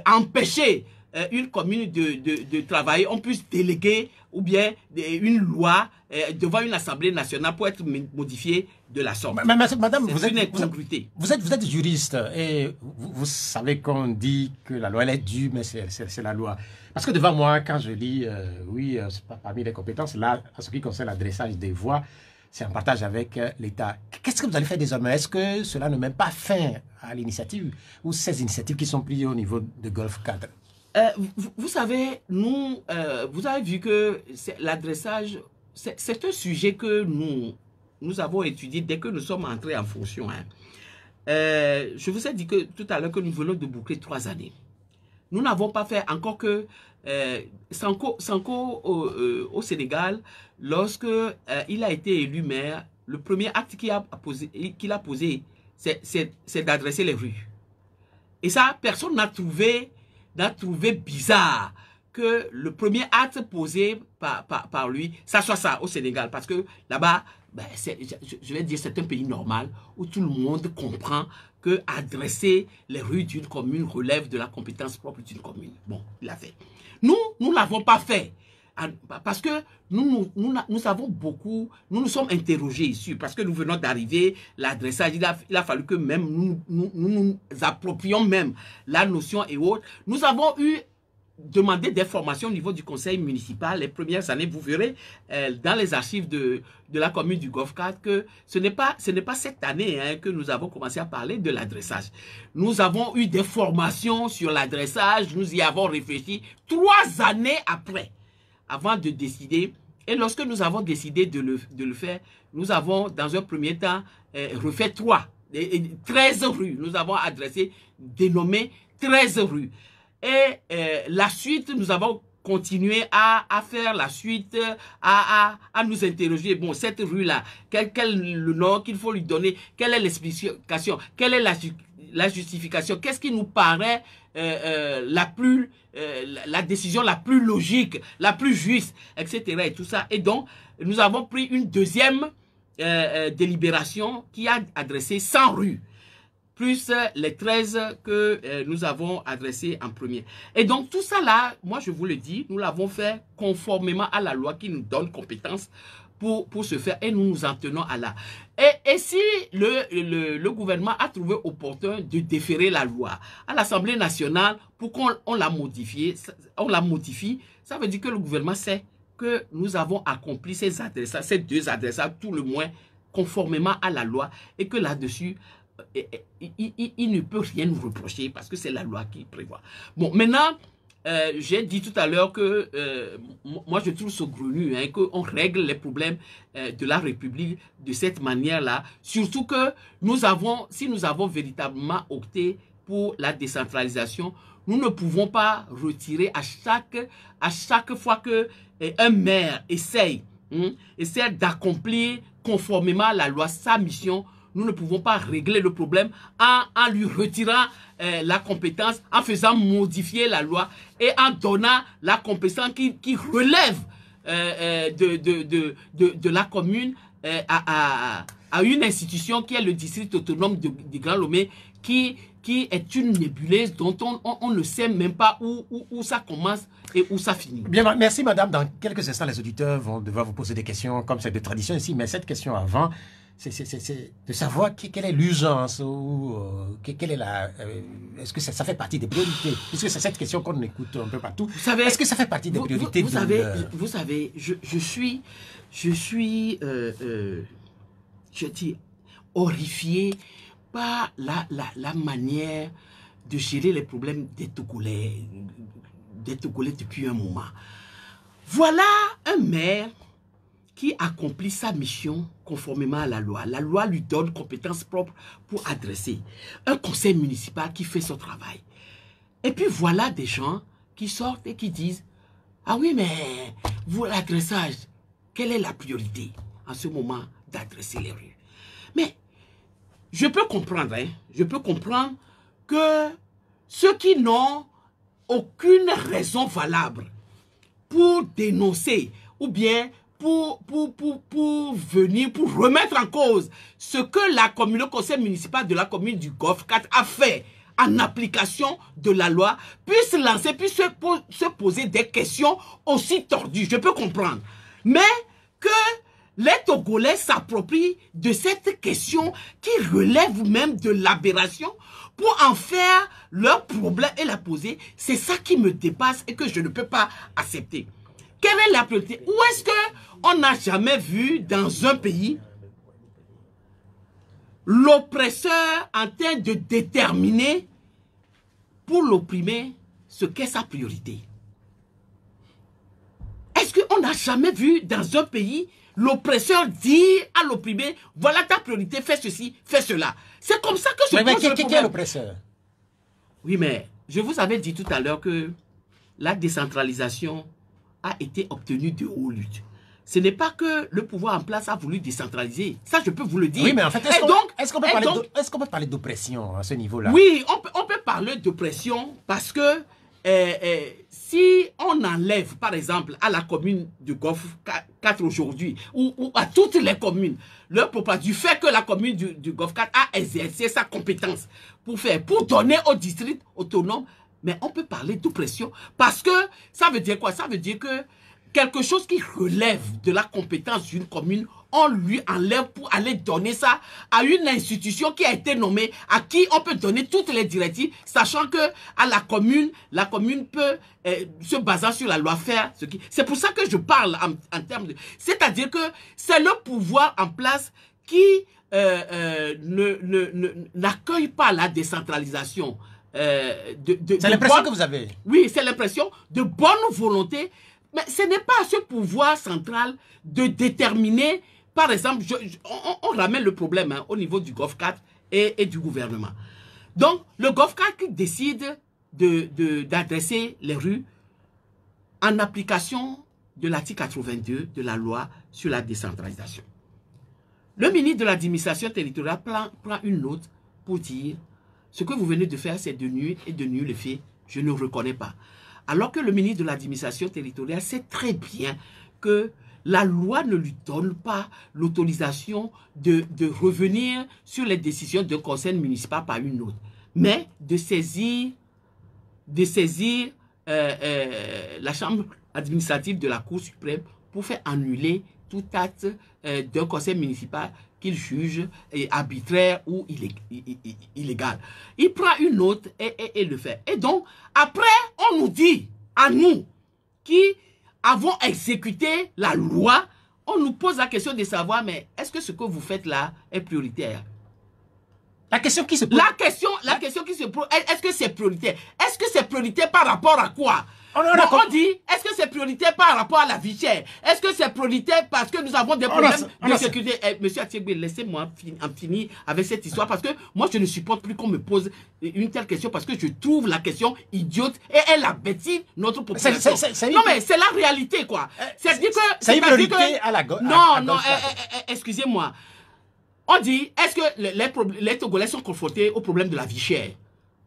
empêcher une commune de travailler, on puisse déléguer ou bien une loi devant une assemblée nationale pour être modifiée de la sorte. Madame, vous êtes juriste et vous savez qu'on dit que la loi elle est due, mais c'est la loi. Parce que devant moi, quand je lis, parmi les compétences, là, en ce qui concerne l'adressage des voix, c'est en partage avec l'État. Qu'est-ce que vous allez faire désormais? Est-ce que cela ne met pas fin à l'initiative ou ces initiatives qui sont prises au niveau de Golf 4? Vous savez, nous, vous avez vu que l'adressage, c'est un sujet que nous avons étudié dès que nous sommes entrés en fonction. Hein. Je vous ai dit que tout à l'heure que nous venons de boucler 3 années. Nous n'avons pas fait encore que Sanko au Sénégal, lorsque il a été élu maire, le premier acte qu'il a posé, c'est d'adresser les rues. Et ça, personne n'a trouvé bizarre que le premier acte posé par lui, ça soit ça au Sénégal. Parce que là-bas, ben, je vais dire, c'est un pays normal où tout le monde comprend que adresser les rues d'une commune relève de la compétence propre d'une commune. Bon, il l'a fait. Nous ne l'avons pas fait. Parce que nous avons beaucoup, nous nous sommes interrogés ici, parce que nous venons d'arriver, l'adressage, il a fallu que même nous approprions même la notion et autres. Nous avons demandé des formations au niveau du conseil municipal. Les premières années, vous verrez dans les archives de la commune du Golfe 4 que ce n'est pas cette année hein, que nous avons commencé à parler de l'adressage. Nous avons eu des formations sur l'adressage, nous y avons réfléchi 3 années après. Avant de décider, et lorsque nous avons décidé de le faire, nous avons dans un premier temps refait 13 rues. Nous avons dénommé 13 rues. Et la suite, nous avons continué à faire la suite, à nous interroger. Bon, cette rue-là, quel le nom qu'il faut lui donner, quelle est l'explication, quelle est la justification, qu'est-ce qui nous paraît la décision la plus logique, la plus juste, etc. et tout ça. Et donc, nous avons pris une deuxième délibération qui a adressé 100 rues, plus les 13 que nous avons adressées en premier. Et donc, tout ça là, moi je vous le dis, nous l'avons fait conformément à la loi qui nous donne compétence pour se faire, et nous nous en tenons à là. Et si le gouvernement a trouvé opportun de déférer la loi à l'Assemblée nationale pour qu'on la modifie, ça veut dire que le gouvernement sait que nous avons accompli ces 2 adressages, tout le moins conformément à la loi, et que là-dessus, il ne peut rien nous reprocher parce que c'est la loi qui prévoit. Bon, maintenant, j'ai dit tout à l'heure que moi je trouve saugrenu hein, qu'on règle les problèmes de la République de cette manière-là. Surtout que si nous avons véritablement opté pour la décentralisation, nous ne pouvons pas retirer à chaque fois que un maire essaie d'accomplir conformément à la loi sa mission. Nous ne pouvons pas régler le problème en lui retirant la compétence, en faisant modifier la loi et en donnant la compétence qui relève de la commune à une institution qui est le district autonome du Grand Lomé, qui est une nébuleuse dont on ne sait même pas où ça commence et où ça finit. Bien, merci madame. Dans quelques instants, les auditeurs vont devoir vous poser des questions comme c'est de tradition ici, mais cette question avant, c'est de savoir quelle est l'urgence ou quelle est est-ce que ça fait partie des priorités? Puisque c'est cette question qu'on écoute un peu partout. Est-ce que ça fait partie des priorités? Vous savez, je dis horrifié par la manière de gérer les problèmes des Togolais depuis un moment. Voilà un maire qui accomplit sa mission conformément à la loi. La loi lui donne compétence propre pour adresser un conseil municipal qui fait son travail. Et puis voilà des gens qui sortent et qui disent « Ah oui, mais vous, l'adressage, quelle est la priorité en ce moment d'adresser les rues ?» Mais je peux comprendre, hein, je peux comprendre que ceux qui n'ont aucune raison valable pour dénoncer ou bien pour venir, pour remettre en cause ce que le conseil municipal de la commune du Golfe 4 a fait en application de la loi, puissent se poser des questions aussi tordues. Je peux comprendre. Mais que les Togolais s'approprient de cette question qui relève même de l'aberration pour en faire leur problème et la poser, c'est ça qui me dépasse et que je ne peux pas accepter. Quelle est la priorité? Où est-ce qu'on n'a jamais vu dans un pays l'oppresseur en train de déterminer pour l'opprimer ce qu'est sa priorité? Est-ce qu'on n'a jamais vu dans un pays l'oppresseur dire à l'opprimé, voilà ta priorité, fais ceci, fais cela? C'est comme ça que je pose le problème. Qui est l'oppresseur? Oui, mais je vous avais dit tout à l'heure que la décentralisation a été obtenue de haute lutte. Ce n'est pas que le pouvoir en place a voulu décentraliser. Ça, je peux vous le dire. Oui, mais en fait, est-ce qu'on peut parler d'oppression à ce niveau-là? Oui, on peut parler d'oppression parce que si on enlève, par exemple, à la commune du Golfe 4 aujourd'hui, ou à toutes les communes, du fait que la commune du Golfe 4 a exercé sa compétence pour donner au district autonome, mais on peut parler d'oppression parce que ça veut dire quoi? Ça veut dire que quelque chose qui relève de la compétence d'une commune, on lui enlève pour aller donner ça à une institution qui a été nommée, à qui on peut donner toutes les directives, sachant que à la commune peut, se basant sur la loi, faire ce qui... C'est pour ça que je parle en termes de... C'est-à-dire que c'est le pouvoir en place qui n'accueille pas la décentralisation. C'est l'impression que vous avez. Oui, c'est l'impression de bonne volonté. Mais ce n'est pas à ce pouvoir central de déterminer, par exemple, on ramène le problème hein, au niveau du Golfe 4 et du gouvernement. Donc, le Golfe 4 qui décide d'adresser les rues en application de l'article 82 de la loi sur la décentralisation. Le ministre de l'administration territoriale prend une note pour dire ce que vous venez de faire, c'est de nuire et de nuire le fait, je ne reconnais pas. Alors que le ministre de l'administration territoriale sait très bien que la loi ne lui donne pas l'autorisation de revenir sur les décisions d'un conseil municipal par une autre, mais de saisir la chambre administrative de la Cour suprême pour faire annuler tout acte d'un conseil municipal qu'il juge arbitraire ou illégal. Il prend une note et le fait. Et donc, après, on nous dit, à nous, qui avons exécuté la loi, on nous pose la question de savoir, mais est-ce que ce que vous faites là est prioritaire? La question qui se pose. La question qui se c'est prioritaire? Est-ce que c'est prioritaire par rapport à quoi? On dit, est-ce que c'est prioritaire par rapport à la vie chère? Est-ce que c'est prioritaire parce que nous avons des problèmes de sécurité? Monsieur Atiegbe, laissez-moi en finir avec cette histoire parce que moi, je ne supporte plus qu'on me pose une telle question parce que je trouve la question idiote et elle abêtit notre population. Non, mais c'est la réalité, quoi. C'est-à-dire que... C'est une priorité à la gauche. Non, excusez-moi. On dit, est-ce que les Togolais sont confrontés au problème de la vie chère?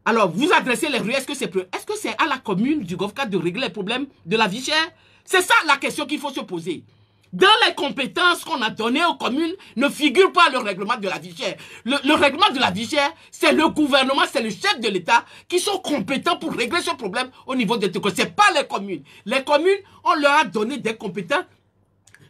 Alors, vous adressez les rues, est-ce que c'est à la commune du GOV4 de régler les problèmes de la vie chère? C'est ça la question qu'il faut se poser. Dans les compétences qu'on a données aux communes, ne figure pas le règlement de la vie chère. Le règlement de la vie chère, c'est le gouvernement, c'est le chef de l'État qui sont compétents pour régler ce problème au niveau des Togolais. Ce n'est pas les communes. Les communes, on leur a donné des compétences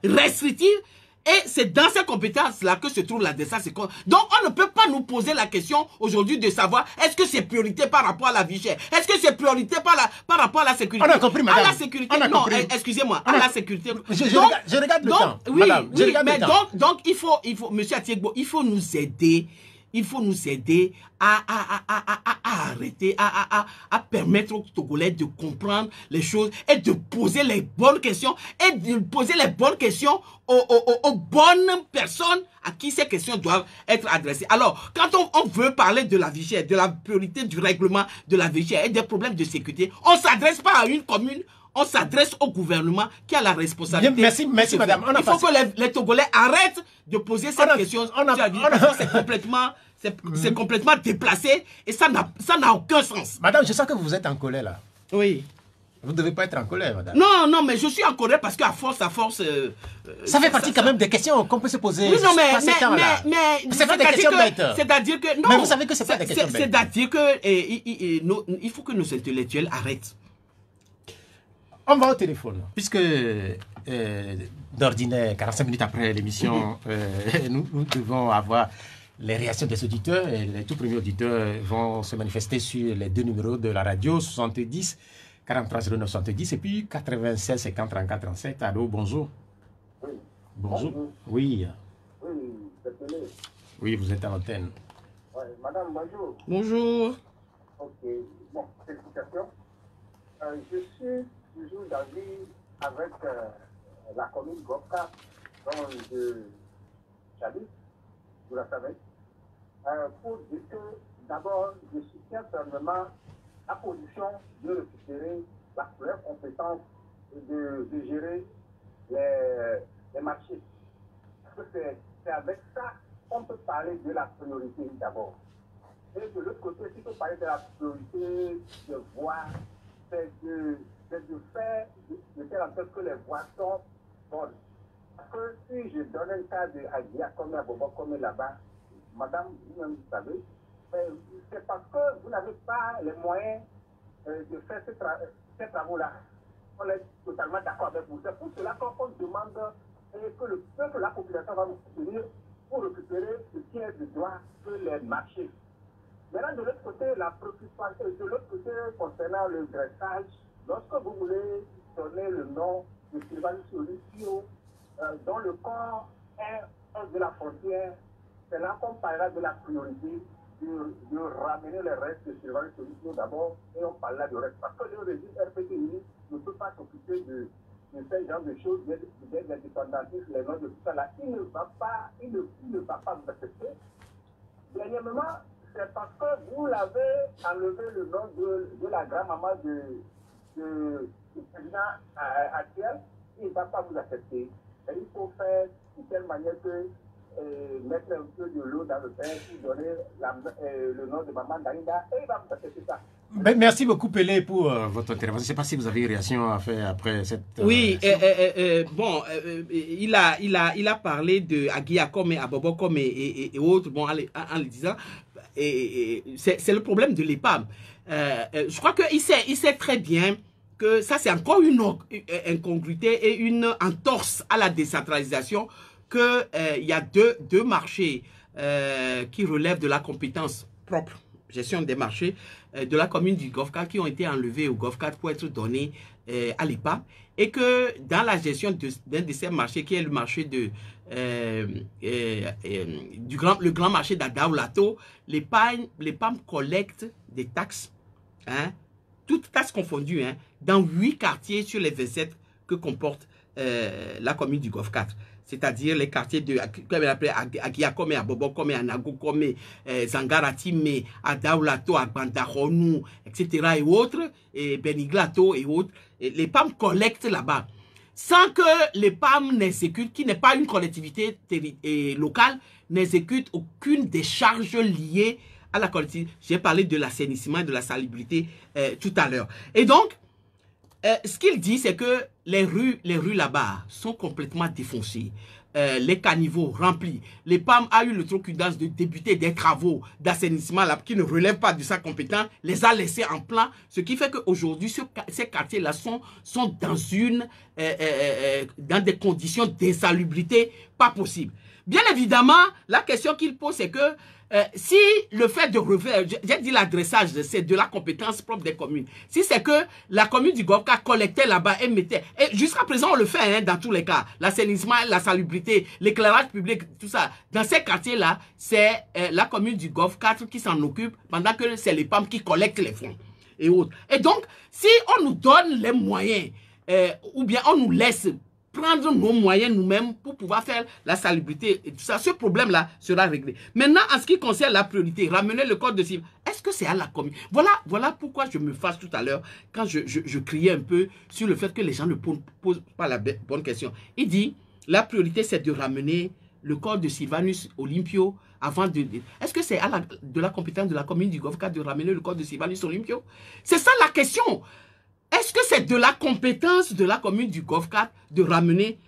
restrictives. Et c'est dans ces compétences-là que se trouve la décence. Donc, on ne peut pas nous poser la question aujourd'hui de savoir est-ce que c'est priorité par rapport à la vie chère? Est-ce que c'est priorité par rapport à la sécurité? On a compris, madame. À la sécurité, non, excusez-moi, à la sécurité. Je regarde le temps, oui, madame. Oui, mais donc, il faut, monsieur Atiegbo, il faut nous aider. Il faut nous aider à arrêter, à permettre aux Togolais de comprendre les choses et de poser les bonnes questions et de poser les bonnes questions aux bonnes personnes à qui ces questions doivent être adressées. Alors, quand on veut parler de la vie chère, de la priorité du règlement de la vie chère et des problèmes de sécurité, on ne s'adresse pas à une commune, on s'adresse au gouvernement qui a la responsabilité. Merci madame. Il faut que les Togolais arrêtent de poser cette question. C'est complètement déplacé et ça n'a aucun sens. Madame, je sens que vous êtes en colère là. Oui. Vous ne devez pas être en colère, madame. Non, mais je suis en colère parce qu'à force, ça fait partie quand même des questions qu'on peut se poser. Oui, non, mais c'est pas des questions bêtes. C'est-à-dire que... Non, mais vous savez que c'est pas des questions bêtes. C'est-à-dire que il faut que nos intellectuels arrêtent. On va au téléphone, puisque d'ordinaire, 45 minutes après l'émission, nous devons avoir les réactions des auditeurs. Et les tout premiers auditeurs vont se manifester sur les deux numéros de la radio, 70 43 09 70 et puis 96 50 34 37. Allô, bonjour. Oui. Bonjour. Oui. Oui, c'est télé. Oui, vous êtes à l'antenne. Oui, madame, bonjour. Bonjour. Ok, bon, félicitations. Je suis toujours d'avis avec la commune Gopka, dont j'habite, vous la savez, pour dire que d'abord, je soutiens fermement la position de récupérer leur compétence et de gérer les marchés. Parce que c'est avec ça qu'on peut parler de la priorité d'abord. Et de l'autre côté, si on peut parler de la priorité de voies, c'est de faire de telle en sorte que les voies sont bonnes. Parce que si je donne un cas de Agia comme à Bobo comme là-bas, madame, vous-même vous savez, c'est parce que vous n'avez pas les moyens de faire ces travaux-là. On est totalement d'accord avec vous. C'est pour cela qu'on demande que la population va nous soutenir pour récupérer ce qui est de droit que les marchés. Maintenant, de l'autre côté, la préoccupation, de l'autre côté, concernant le dressage, lorsque vous voulez donner le nom de Sylvain Solution, dont le corps est de la frontière, c'est là qu'on parlera de la priorité de ramener les restes de Sylvain Solution d'abord, et on parlera du reste. Parce que le régime RPTI ne peut pas s'occuper de ce genre de choses, des indépendantistes, les noms de tout ça là. Il ne va pas vous accepter. Dernièrement, c'est parce que vous l'avez enlevé le nom de la grand-maman du président actuel, il ne va pas vous accepter. Et il faut faire de telle manière que mettre un peu de l'eau dans le pain pour donner le nom de maman Daïda, et il va vous accepter ça. Merci beaucoup, Pelé, pour votre intervention. Je ne sais pas si vous avez une réaction à faire après cette... Oui, bon, il a parlé de Aguiacom et Abobocom et autres, bon, en le disant, c'est le problème de l'EPAM. Je crois qu'il sait très bien que ça, c'est encore une incongruité et une entorse à la décentralisation, qu'il y a deux marchés qui relèvent de la compétence propre, gestion des marchés, de la commune du GOV4 qui ont été enlevés au GOV4 pour être donnés à l'EPAM, et que dans la gestion d'un de ces marchés, qui est le marché le grand marché d'Adaoulato, l'EPAM collecte des taxes, hein, toutes taxes confondues, hein, dans 8 quartiers sur les 27 que comporte la commune du Golfe 4. C'est-à-dire les quartiers de, comme on appelle, Agiakome, Abobokome, Anagokome, Zangaratime, Adaulato, Agbandaronou, etc. et autres, et Beniglato et autres. Et les PAM collectent là-bas. Sans que les PAM n'exécutent, qui n'est pas une collectivité locale, n'exécute aucune des charges liées à la collectivité. J'ai parlé de l'assainissement et de la salubrité tout à l'heure. Et donc, ce qu'il dit, c'est que les rues là-bas sont complètement défoncées. Les caniveaux remplis. Les PAM a eu le trocudance de débuter des travaux d'assainissement qui ne relèvent pas de sa compétence, les a laissés en plan, ce qui fait qu'aujourd'hui, ces quartiers-là sont dans des conditions d'insalubrité pas possibles. Bien évidemment, la question qu'il pose, c'est que si le fait de refaire, j'ai dit l'adressage, c'est de la compétence propre des communes. Si c'est que la commune du Golfe 4 collectait là-bas et mettait, et jusqu'à présent on le fait hein, dans tous les cas, l'assainissement, la salubrité, l'éclairage public, tout ça, dans ces quartiers-là, c'est la commune du Golfe 4 qui s'en occupe, pendant que c'est les PAM qui collectent les fonds et autres. Et donc, si on nous donne les moyens, ou bien on nous laisse prendre nos moyens nous-mêmes pour pouvoir faire la salubrité et tout ça, ce problème-là sera réglé. Maintenant, en ce qui concerne la priorité, ramener le code de civil, est-ce que c'est à la commune? Voilà pourquoi je me fâche tout à l'heure quand je criais un peu sur le fait que les gens ne posent pas la bonne question. Il dit, la priorité c'est de ramener le code de Sylvanus Olympio avant de... Est-ce que c'est de la compétence de la commune du Golfe 4 de ramener le code de Sylvanus Olympio? C'est ça la question. Est-ce que c'est de la compétence de la commune du Golfe 4 de ramener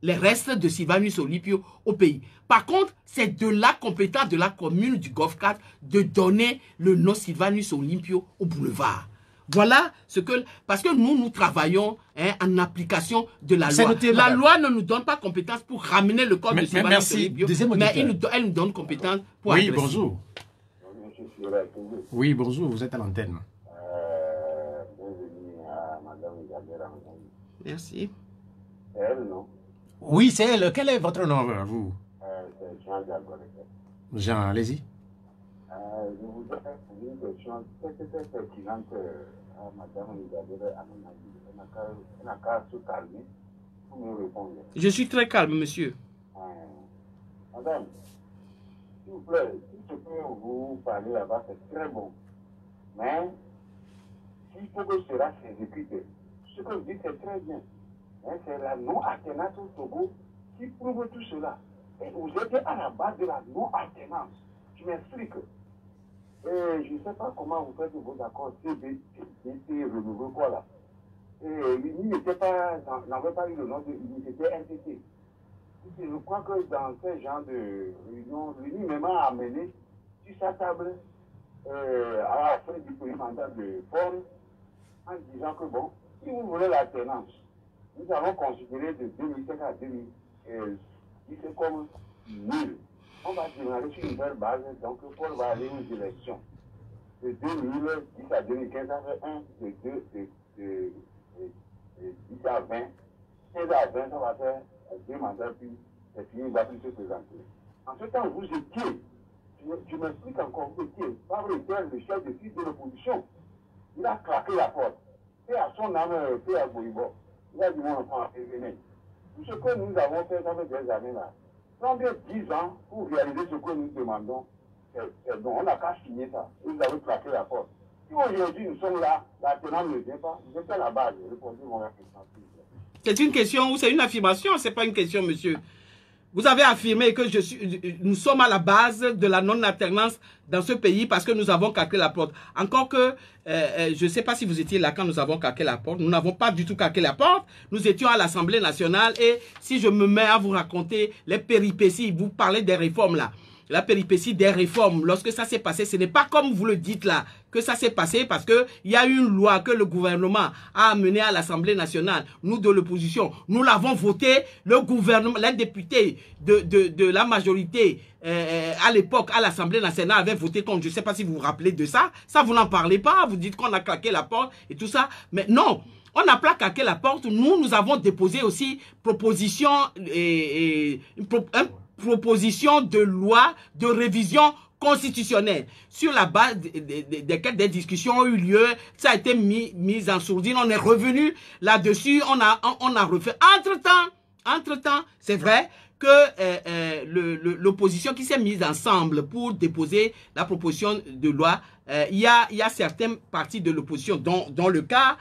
les restes de Sylvanus Olympio au pays? Par contre, c'est de la compétence de la commune du Golfe 4 de donner le nom Sylvanus Olympio au boulevard. Voilà ce que... Parce que nous travaillons hein, en application de la loi. Noté, la loi ne nous donne pas compétence pour ramener le code de Sylvanus Olympio, mais elle nous donne compétence pour Oui, adresser. Bonjour. Oui, bonjour, vous êtes à l'antenne. Merci. Elle, non? Oui, c'est elle. Quel est votre nom, vous? C'est Jean Diagonet. Jean, allez-y. Je voudrais poser une question. Qu'est-ce que c'est pertinente à Madame Diagonet, à mon avis? Elle n'a qu'à se calmer pour me répondre. Je suis très calme, monsieur. Madame, s'il vous plaît, si je peux vous parler là-bas, c'est très bon. Mais, s'il faut que cela s'exécute, ce que vous dites, c'est très bien. C'est la non-alternance au Togo qui prouve tout cela. Et vous êtes à la base de la non-alternance. Je m'explique. Je ne sais pas comment vous faites vos accords CBT renouvelés, quoi là. L'UNI n'avait pas eu le nom de l'UNI, c'était NTT. Je crois que dans ce genre de réunion, l'UNI même a amené sur sa table à la fin du premier mandat de Paul en disant que bon, si vous voulez l'alternance, nous allons considérer de 2007 à 2010 comme nul. On va démarrer sur une nouvelle base, donc Paul va aller aux élections. De 2010 à 2015, ça fait 1, de 2, de 10 à 20. 15 à 20, ça va faire 2 mandats, puis c'est fini, il va plus se présenter. En ce temps, vous étiez, je m'explique encore, vous étiez, Fabre était le chef de file de l'opposition. Il a claqué la porte. Et à son âme, fait à Boïbo. Il a dit, mon enfant, venez. Tout ce que nous avons fait, ça fait des années là. Prenez 10 ans pour réaliser ce que nous demandons. C'est bon, on n'a qu'à signer ça. Vous avez claqué la porte. Si aujourd'hui nous sommes là, la tenante ne vient pas, vous êtes à la base. Répondez mon question. C'est une question ou c'est une affirmation? C'est pas une question, monsieur. Vous avez affirmé que nous sommes à la base de la non-alternance dans ce pays parce que nous avons claqué la porte. Encore que, je ne sais pas si vous étiez là quand nous avons claqué la porte. Nous n'avons pas du tout claqué la porte. Nous étions à l'Assemblée nationale et si je me mets à vous raconter les péripéties, vous parlez des réformes là. La péripétie des réformes, lorsque ça s'est passé, ce n'est pas comme vous le dites là, que ça s'est passé parce qu'il y a une loi que le gouvernement a amenée à l'Assemblée nationale. Nous, de l'opposition, nous l'avons voté. Le gouvernement, les députés de la majorité à l'époque à l'Assemblée nationale avaient voté contre. Je ne sais pas si vous vous rappelez de ça. Ça, vous n'en parlez pas. Vous dites qu'on a claqué la porte et tout ça. Mais non. On n'a pas claqué la porte. Nous avons déposé aussi proposition de loi de révision constitutionnels sur la base desquels des discussions ont eu lieu, ça a été mis en sourdine, on est revenu là-dessus, on a refait. Entre-temps, c'est vrai que l'opposition qui s'est mise ensemble pour déposer la proposition de loi, il y a certaines parties de l'opposition, dont le cas,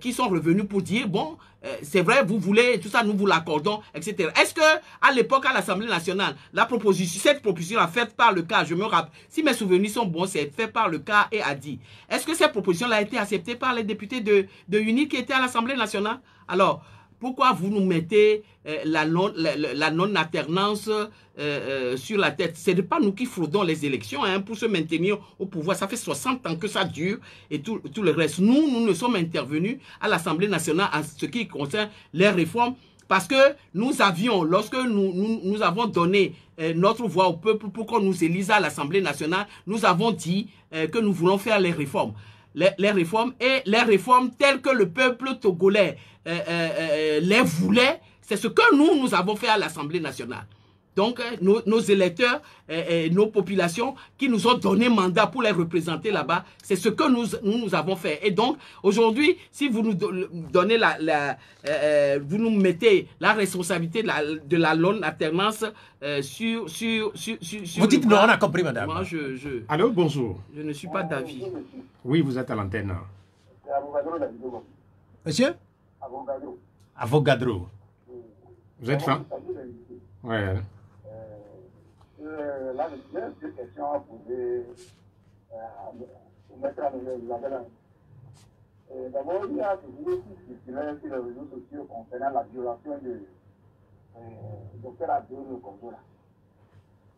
qui sont revenus pour dire, bon, c'est vrai, vous voulez, tout ça, nous vous l'accordons, etc. Est-ce que à l'époque, à l'Assemblée nationale, cette proposition a faite par le cas, je me rappelle, si mes souvenirs sont bons, c'est fait par le cas et a dit. Est-ce que cette proposition a été acceptée par les députés de UNIT qui étaient à l'Assemblée nationale? Alors, pourquoi vous nous mettez la non-alternance sur la tête? Ce n'est pas nous qui fraudons les élections pour se maintenir au pouvoir. Ça fait 60 ans que ça dure et tout le reste. Nous ne sommes intervenus à l'Assemblée nationale en ce qui concerne les réformes parce que nous avions, lorsque nous avons donné notre voix au peuple pour qu'on nous élise à l'Assemblée nationale, nous avons dit que nous voulons faire les réformes. Les réformes telles que le peuple togolais les voulait, c'est ce que nous avons fait à l'Assemblée nationale. Donc, nos électeurs et nos populations qui nous ont donné mandat pour les représenter là-bas, c'est ce que nous avons fait. Et donc, aujourd'hui, si vous nous donnez vous nous mettez la responsabilité de la non-alternance sur vous dites non, on a compris, madame. Moi, Allô, bonjour. Je ne suis pas d'avis. Oui, vous êtes à l'antenne. Monsieur Avogadro. Vous êtes franc? Oui. Là, j'ai deux questions à poser au maître Labella. D'abord, il y a toujours circulaire sur les réseaux sociaux concernant la violation de Dr Abdou Congola.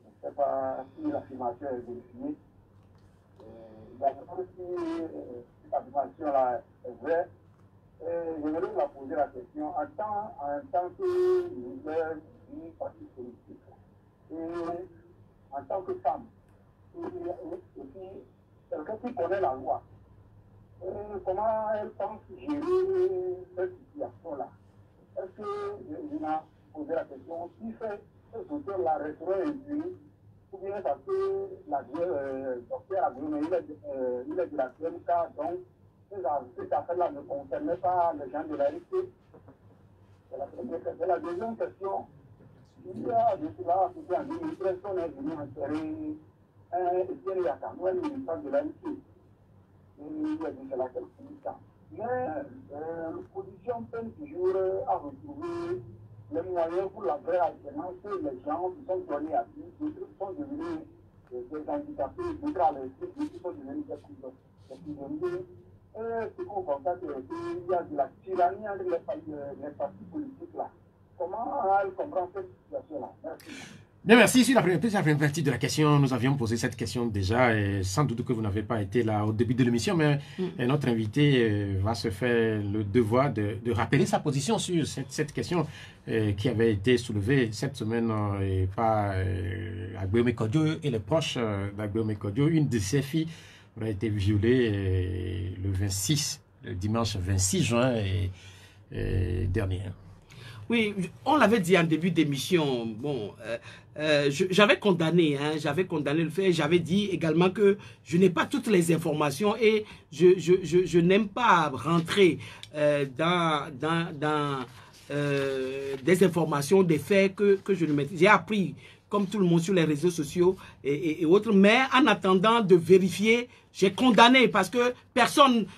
Je ne sais pas si l'affirmation est vérifiée. D'abord, si cette affirmation-là est vraie, j'aimerais vous la poser la question en tant que leader du parti politique. Et en tant que femme, et puis quelqu'un qui connaît la loi, comment elle pense gérer cette situation-là? Est-ce que je m'ai posé la question, qui fait ces auteurs-là resteraient impunis, ou bien parce que la docteur Abdoumé, il est de la CMK, donc ces affaires-là ne concernaient pas les gens de la RIC? C'est la première question. La deuxième question, il y a de cela, c'était en 2013 qu'on est venu enterrer Etienne Yakamoué, le ministre de l'ANC. Il y a de cela quelques temps. Mais l'opposition peine toujours à retrouver les moyens pour la vraie alternance. Les gens qui sont donnés à vie, d'autres sont devenus des handicapés, d'autres à l'esprit, qui sont devenus des prisonniers. Ce qu'on constate, c'est qu'il y a de la tyrannie entre les partis politiques là. Comment elle comprend cette situation-là? Merci. Bien, merci. Sur la première partie de la question, nous avions posé cette question déjà, et sans doute que vous n'avez pas été là au début de l'émission, mais notre invité va se faire le devoir de rappeler sa position sur cette question qui avait été soulevée cette semaine par Agbéomé Kodjo et les proches d'Agbéomé Kodjo. Une de ses filles aurait été violée le dimanche 26 juin dernier. Oui, on l'avait dit en début d'émission. Bon, j'avais condamné le fait. J'avais dit également que je n'ai pas toutes les informations et je n'aime pas rentrer dans des informations, des faits que je ne maîtrise. J'ai appris, comme tout le monde, sur les réseaux sociaux et autres. Mais en attendant de vérifier, j'ai condamné parce que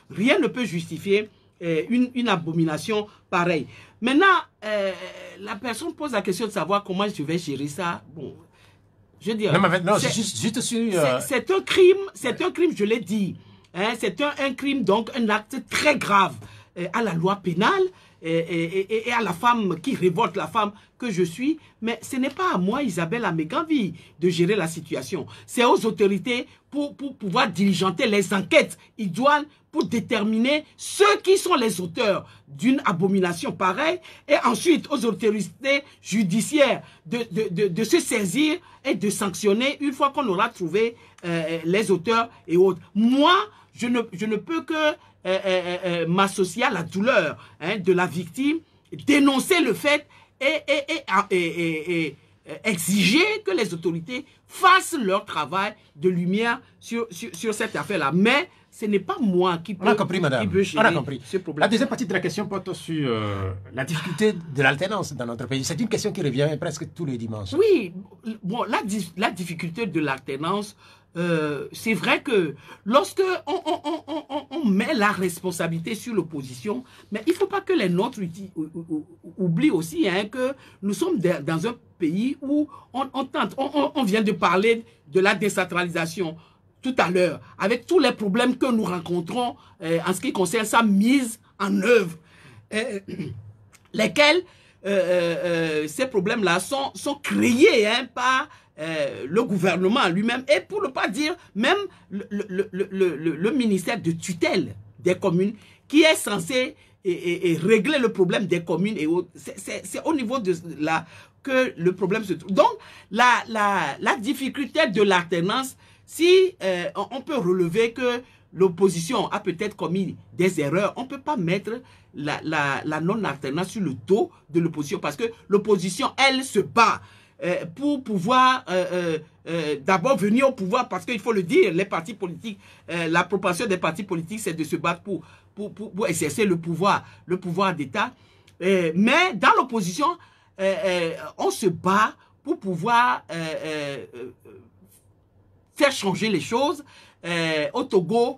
rien ne peut justifier une abomination pareille. Maintenant, la personne pose la question de savoir comment je vais gérer ça. Bon, je dis. Non, juste sur. C'est un crime, je l'ai dit. Hein, c'est un crime, donc un acte très grave à la loi pénale et à la femme qui révolte, la femme que je suis. Mais ce n'est pas à moi, Isabelle Améganvi, de gérer la situation. C'est aux autorités pour pouvoir diligenter les enquêtes idoines pour déterminer ceux qui sont les auteurs d'une abomination pareille et ensuite aux autorités judiciaires de se saisir et de sanctionner une fois qu'on aura trouvé les auteurs et autres. Moi, je ne peux que m'associer à la douleur de la victime, dénoncer le fait et exiger que les autorités fassent leur travail de lumière sur cette affaire-là. Mais ce n'est pas moi qui peux, On a compris, madame. gérer On a compris. ce problème. La deuxième partie de la question porte sur la difficulté de l'alternance dans notre pays. C'est une question qui revient presque tous les dimanches. Oui, bon, la difficulté de l'alternance, c'est vrai que lorsque on met la responsabilité sur l'opposition, mais il ne faut pas que les nôtres oublient aussi que nous sommes dans un pays où on vient de parler de la décentralisation tout à l'heure, avec tous les problèmes que nous rencontrons en ce qui concerne sa mise en œuvre, lesquels ces problèmes-là sont créés par le gouvernement lui-même, et pour ne pas dire même le ministère de tutelle des communes qui est censé régler le problème des communes et autres. C'est au niveau de là que le problème se trouve. Donc, la difficulté de l'alternance, si on peut relever que l'opposition a peut-être commis des erreurs, on ne peut pas mettre la non-alternance sur le dos de l'opposition, parce que l'opposition, elle, se bat pour pouvoir d'abord venir au pouvoir, parce qu'il faut le dire, les partis politiques, la proportion des partis politiques, c'est de se battre pour exercer le pouvoir d'État. Mais dans l'opposition, on se bat pour pouvoir faire changer les choses au Togo,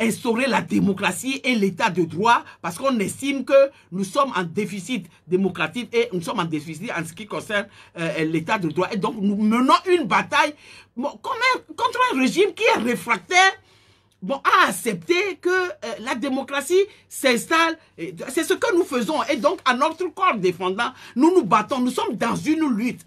instaurer la démocratie et l'état de droit, parce qu'on estime que nous sommes en déficit démocratique et nous sommes en déficit en ce qui concerne l'état de droit. Et donc, nous menons une bataille contre un régime qui est réfractaire à accepter que la démocratie s'installe. C'est ce que nous faisons. Et donc, à notre corps défendant, nous nous battons. Nous sommes dans une lutte.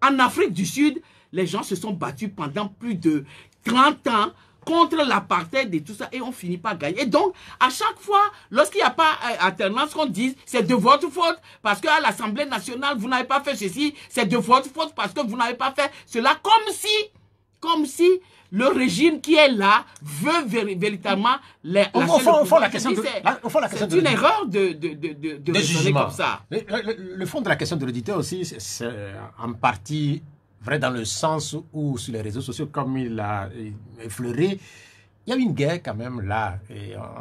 En Afrique du Sud, les gens se sont battus pendant plus de 30 ans contre l'apartheid et tout ça, et on finit par gagner. Et donc, à chaque fois, lorsqu'il n'y a pas alternance, qu'on dise, c'est de votre faute, parce qu'à l'Assemblée nationale, vous n'avez pas fait ceci, c'est de votre faute, parce que vous n'avez pas fait cela, comme si le régime qui est là veut véritablement c'est une erreur de raisonner comme ça. Le fond de la question de l'auditeur aussi, c'est en partie vrai dans le sens où sur les réseaux sociaux, comme il a effleuré, il y a une guerre quand même là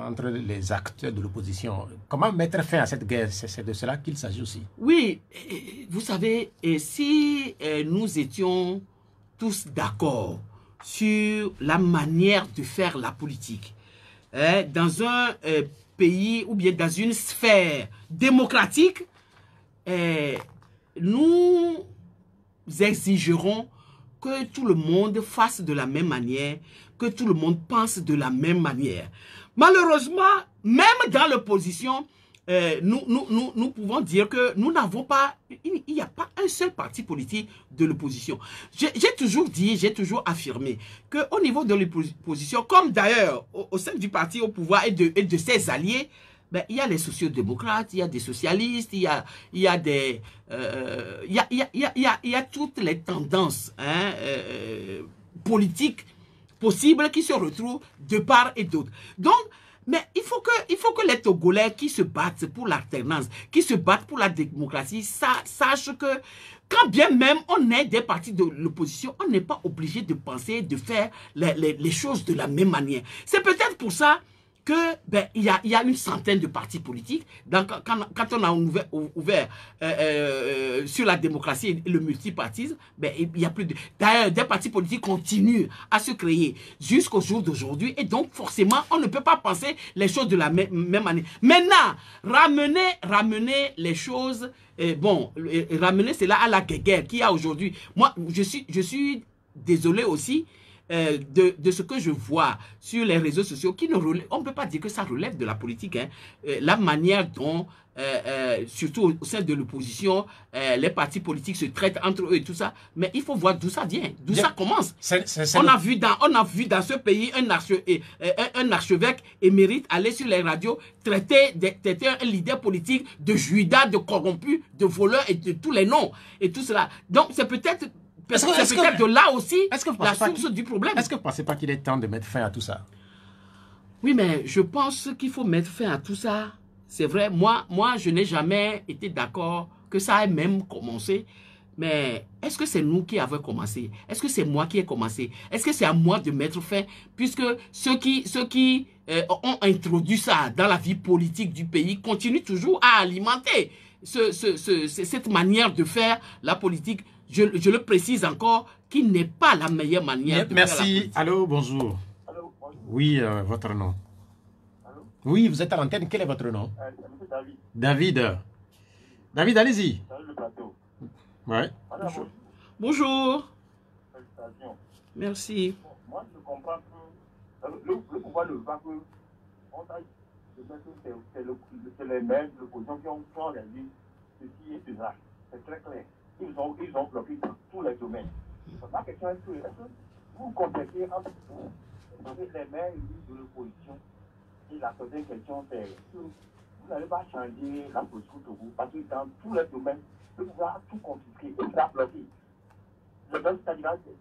entre les acteurs de l'opposition. Comment mettre fin à cette guerre? C'est de cela qu'il s'agit aussi. Oui, vous savez, si nous étions tous d'accord sur la manière de faire la politique, dans un pays ou bien dans une sphère démocratique, nous exigeront que tout le monde fasse de la même manière, que tout le monde pense de la même manière. Malheureusement, même dans l'opposition, nous pouvons dire que nous n'avons pas, il n'y a pas un seul parti politique de l'opposition. J'ai toujours dit, j'ai toujours affirmé qu'au niveau de l'opposition, comme d'ailleurs au sein du parti au pouvoir et de ses alliés, il y a les sociodémocrates, il y a des socialistes, il y a toutes les tendances politiques possibles qui se retrouvent de part et d'autre. Donc, mais il faut que les Togolais qui se battent pour l'alternance, qui se battent pour la démocratie, sachent que quand bien même on est des partis de l'opposition, on n'est pas obligé de penser, de faire les choses de la même manière. C'est peut-être pour ça que il y a une centaine de partis politiques. Donc, quand on a ouvert sur la démocratie et le multipartisme, il y a plus de... D'ailleurs, des partis politiques continuent à se créer jusqu'au jour d'aujourd'hui, et donc forcément, on ne peut pas penser les choses de la même manière. Maintenant, ramener les choses, ramener cela à la guerre qu'il y a aujourd'hui. Moi, je suis désolé aussi de ce que je vois sur les réseaux sociaux, on ne peut pas dire que ça relève de la politique. La manière dont, surtout au sein de l'opposition, les partis politiques se traitent entre eux et tout ça, mais il faut voir d'où ça vient, d'où ça commence. On a vu dans ce pays un archevêque émérite aller sur les radios traiter un leader politique de judas, de corrompus, de voleurs et de tous les noms et tout cela. Donc c'est peut-être de là aussi la source du problème. Est-ce que vous ne pensez pas qu'il est temps de mettre fin à tout ça? Oui, mais je pense qu'il faut mettre fin à tout ça. C'est vrai, moi je n'ai jamais été d'accord que ça ait même commencé. Mais est-ce que c'est nous qui avons commencé? Est-ce que c'est moi qui ai commencé? Est-ce que c'est à moi de mettre fin? Puisque ceux qui ont introduit ça dans la vie politique du pays continuent toujours à alimenter cette manière de faire la politique. Je le précise encore, qui n'est pas la meilleure manière de faire la politique. Merci. Allô, bonjour. Allô, bonjour. Oui, votre nom. Allô? Oui, vous êtes à l'antenne. Quel est votre nom? Monsieur David. David. David, allez-y. Salut le plateau. Ouais. Madame, bonjour. Bonjour. Félicitations. Merci. Bon, moi, je comprends que le pouvoir ne veut pas que on t'a de mettre que c'est les maires de l'opposition qui ont réalisé ceci et cela. C'est très clair. Ils ont bloqué dans tous les domaines. Ma question est que vous complétez entre vous, les maires de l'opposition et la deuxième question, c'est que vous n'allez pas changer la politique de vous parce que dans tous les domaines, le pouvoir a tout confisqué et il a bloqué. Le même candidat de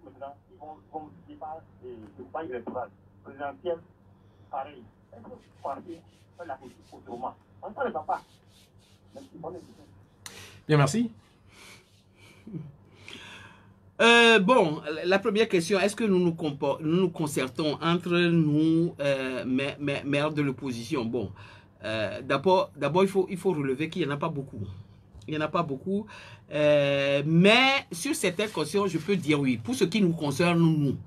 maintenant, ils vont départ de pas électoral, présidentiel, pareil. Est-ce que vous pensez faire la politique autrement? On ne va pas. Merci, bonne émission. Bien, merci. Bon, la première question, est-ce que nous nous concertons entre nous, maires de l'opposition? Bon, d'abord, il faut relever qu'il n'y en a pas beaucoup. Il n'y en a pas beaucoup. Mais sur certaines questions, je peux dire oui. Pour ce qui nous concerne, nous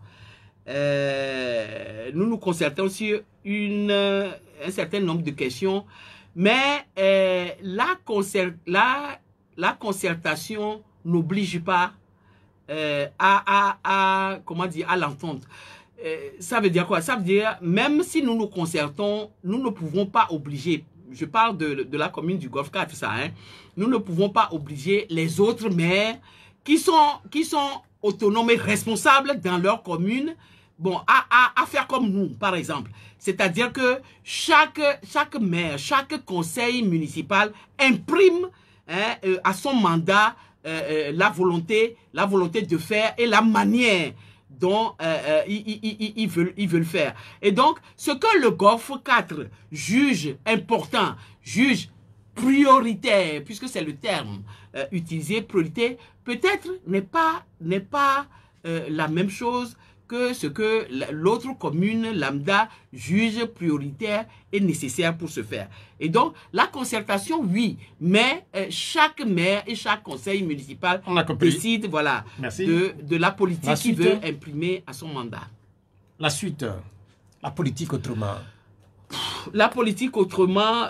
nous concertons sur un certain nombre de questions. Mais la concertation n'oblige pas comment dire, à l'entente. Ça veut dire quoi? Ça veut dire, même si nous nous concertons, nous ne pouvons pas obliger, je parle de la commune du Golfe 4, ça, hein, nous ne pouvons pas obliger les autres maires qui sont autonomes et responsables dans leur commune, bon, à faire comme nous, par exemple. C'est-à-dire que chaque maire, chaque conseil municipal imprime à son mandat la volonté de faire et la manière dont ils veulent faire. Et donc, ce que le Golfe 4 juge important, juge prioritaire, puisque c'est le terme utilisé, priorité, peut-être n'est pas la même chose que ce que l'autre commune lambda juge prioritaire et nécessaire pour se faire. Et donc, la concertation, oui, mais chaque maire et chaque conseil municipal décide, voilà, de la politique qu'il veut imprimer à son mandat. La suite, la politique autrement. La politique autrement,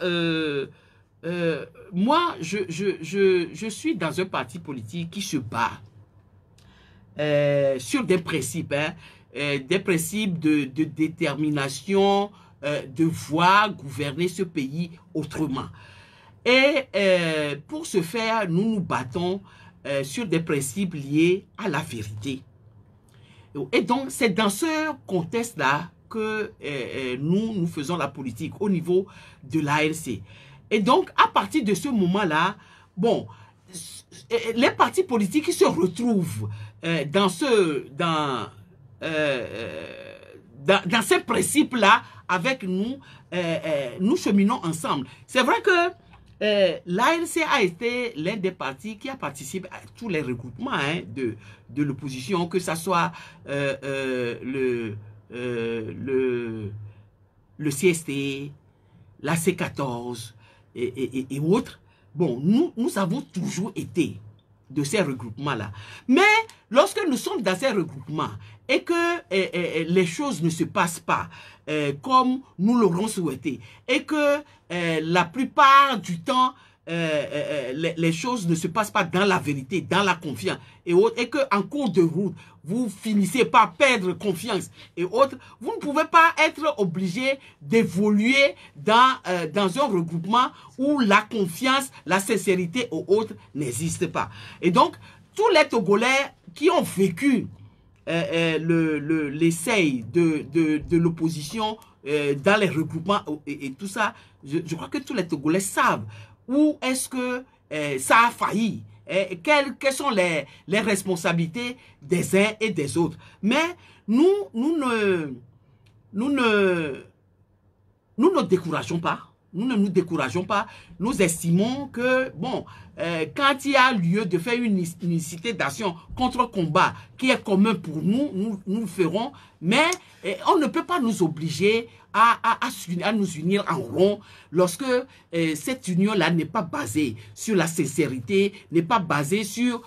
moi, je suis dans un parti politique qui se bat sur des principes, des principes de détermination, de voir gouverner ce pays autrement. Et pour ce faire, nous nous battons sur des principes liés à la vérité. Et donc, c'est dans ce contexte-là que nous faisons la politique au niveau de l'ANC. Et donc, à partir de ce moment-là, bon, les partis politiques qui se retrouvent dans ces principes-là, avec nous, nous cheminons ensemble. C'est vrai que l'ANC a été l'un des partis qui a participé à tous les regroupements de l'opposition, que ce soit le CST, la C14 et autres. Bon, nous avons toujours été de ces regroupements-là. Mais lorsque nous sommes dans ces regroupements et que les choses ne se passent pas comme nous l'aurons souhaité et que la plupart du temps, les choses ne se passent pas dans la vérité, dans la confiance et autres, et qu'en cours de route, vous finissez par perdre confiance et autres, vous ne pouvez pas être obligé d'évoluer dans un regroupement où la confiance, la sincérité et autres n'existent pas. Et donc, tous les Togolais qui ont vécu l'essai de l'opposition dans les regroupements et tout ça, je crois que tous les Togolais savent où est-ce que ça a failli, quelles sont les responsabilités des uns et des autres. Mais nous ne décourageons pas. nous ne nous décourageons pas. Nous estimons que, bon, quand il y a lieu de faire une unicité d'action contre combat qui est commun pour nous, nous le ferons, mais on ne peut pas nous obliger à nous unir en rond lorsque cette union-là n'est pas basée sur la sincérité, n'est pas basée sur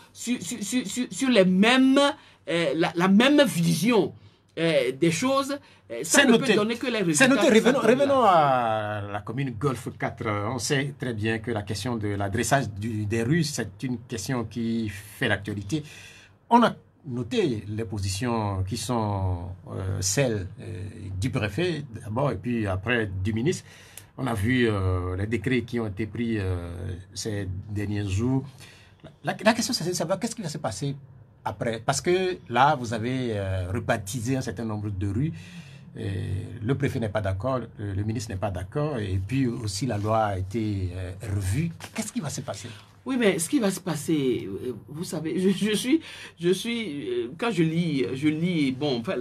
les mêmes, la même vision des choses. Ça ne peut donner que les résultats. C'est noté. Revenons à la commune Golfe 4. On sait très bien que la question de l'adressage des rues, c'est une question qui fait l'actualité. On a noté les positions qui sont celles du préfet d'abord et puis après du ministre. On a vu les décrets qui ont été pris ces derniers jours. La question, c'est de savoir qu'est-ce qui va se passer après. Parce que là, vous avez rebaptisé un certain nombre de rues. Le préfet n'est pas d'accord, le ministre n'est pas d'accord, et puis aussi la loi a été revue. Qu'est-ce qui va se passer? Oui, mais ce qui va se passer, vous savez, je suis, quand je lis, bon, enfin,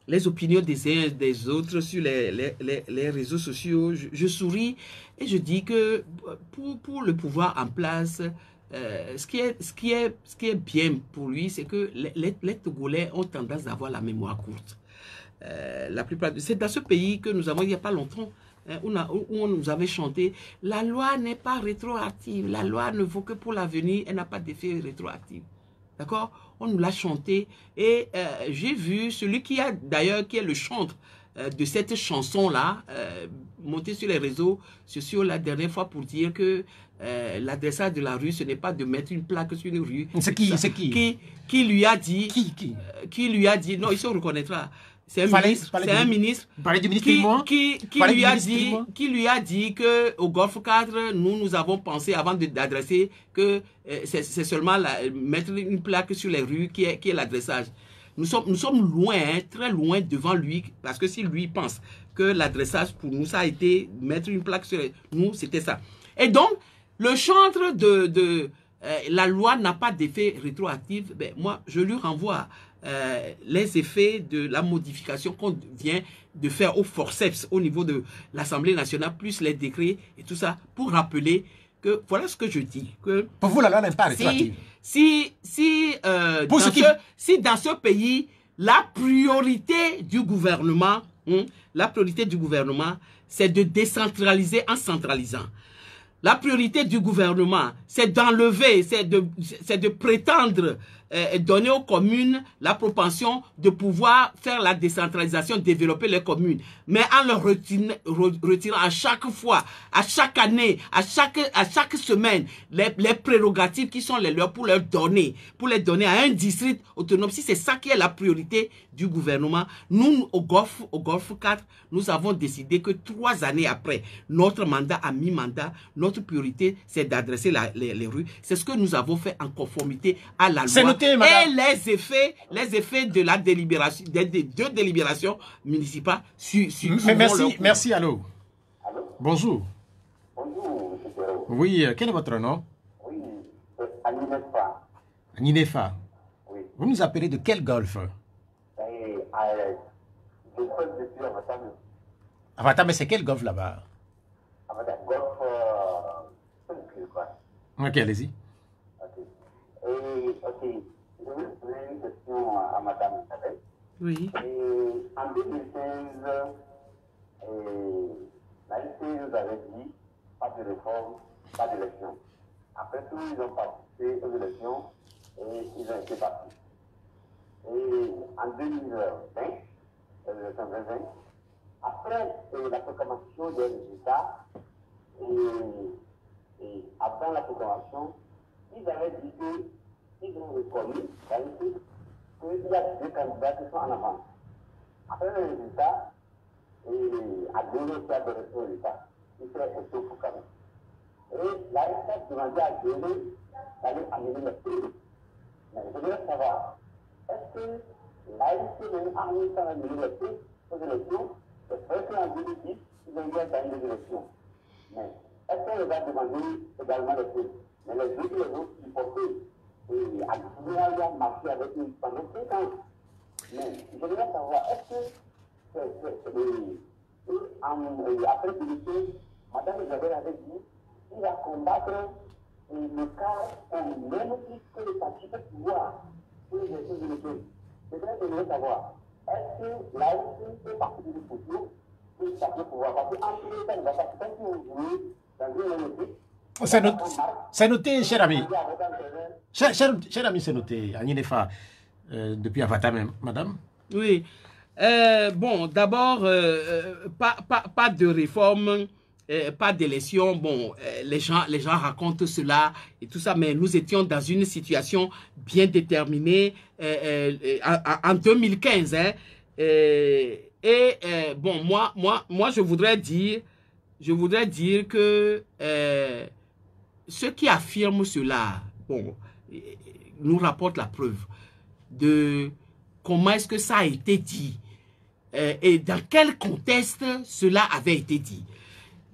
les opinions des uns et des autres sur les réseaux sociaux, je souris et je dis que pour le pouvoir en place, ce qui est bien pour lui, c'est que les Togolais ont tendance à avoir la mémoire courte. La plupart, c'est dans ce pays que nous avons, il n'y a pas longtemps, où on nous avait chanté, la loi n'est pas rétroactive, la loi ne vaut que pour l'avenir, elle n'a pas d'effet rétroactif. D'accord? On nous l'a chanté et j'ai vu celui qui a d'ailleurs, qui est le chantre de cette chanson-là, monter sur les réseaux sociaux la dernière fois pour dire que l'adressage de la rue, ce n'est pas de mettre une plaque sur une rue. C'est qui? Qui lui a dit... Qui lui a dit... Non, il se reconnaîtra. C'est un ministre qui lui a dit que au Golfe 4, nous avons pensé avant d'adresser que c'est seulement mettre une plaque sur les rues qui est l'adressage. Nous sommes loin, hein, très loin devant lui, parce que si lui pense que l'adressage pour nous, ça a été mettre une plaque sur nous, c'était ça. Et donc, le chantre de la loi n'a pas d'effet rétroactif, ben, moi, je lui renvoie les effets de la modification qu'on vient de faire au forceps au niveau de l'Assemblée nationale, plus les décrets et tout ça, pour rappeler que, voilà ce que je dis. Que pour vous, la loi n'est pas rétroactive. Si dans ce pays, la priorité du gouvernement, c'est de décentraliser en centralisant. La priorité du gouvernement, c'est d'enlever, c'est de prétendre donner aux communes la propension de pouvoir faire la décentralisation, développer les communes, mais en leur retirant à chaque fois, à chaque année, à chaque semaine, les prérogatives qui sont les leurs pour les donner à un district autonome. Si c'est ça qui est la priorité du gouvernement, nous, au Golfe 4, nous avons décidé que 3 années après notre mandat à mi-mandat, notre priorité, c'est d'adresser les rues. C'est ce que nous avons fait en conformité à la loi. Noté, et les effets de la délibération, des 2 délibérations municipales merci, allô. Allô? Bonjour. Bonjour, M. Perrault. Oui, quel est votre nom? Oui, c'est Aninefa. Aninefa. Oui. Vous nous appelez de quel golfe? Je crois que je suis à Avatam. Avatam, mais c'est quel golfe là-bas? Avatam, golfe, je crois. Ok, allez-y. Ok, je vais poser une question à Madame Isabelle. Oui. En 2016, la LC nous avait dit pas de réforme, pas d'élection. Après tout, ils ont participé aux élections et ils ont été partis. Et en 2020, après la proclamation des résultats et après la proclamation, ils avaient dit qu'ils ont reconnu qu'il y a 2 candidats qui sont en avance. Après le résultat, à 2 jours de résultat, il serait été proclamé. Et la RSA demandait à Guéné d'aller amener les prix. Mais je voudrais savoir, est-ce que l'AIC a amené à amener les prix aux élections? C'est vrai qu'en 2010, ils ont eu à gagner des élections. Mais est-ce qu'on les a demandé également les prix? Mais les deux qui les ont supportés, et à il a marché avec eux pendant 5 ans. Mais je voudrais savoir, est-ce que après l'élection, Madame Isabelle avait dit qu'il va combattre le cas au même titre que le parti de pouvoir pour les élections. C'est vrai que je veux savoir, est-ce que l'AFC fait partie du sociaux pour le parti de pouvoir? Parce qu'en tous les cas, il va participer si vous voulez dans une même équipe. C'est noté, cher ami. Cher ami, c'est noté. Agninefa, depuis Avata même, madame. Oui. Bon, d'abord, pas de réforme, pas d'élection. Bon, les gens racontent cela et tout ça, mais nous étions dans une situation bien déterminée en 2015. Hein, bon, moi, je voudrais dire que ceux qui affirment cela, bon, nous rapportent la preuve de comment est-ce que ça a été dit et dans quel contexte cela avait été dit.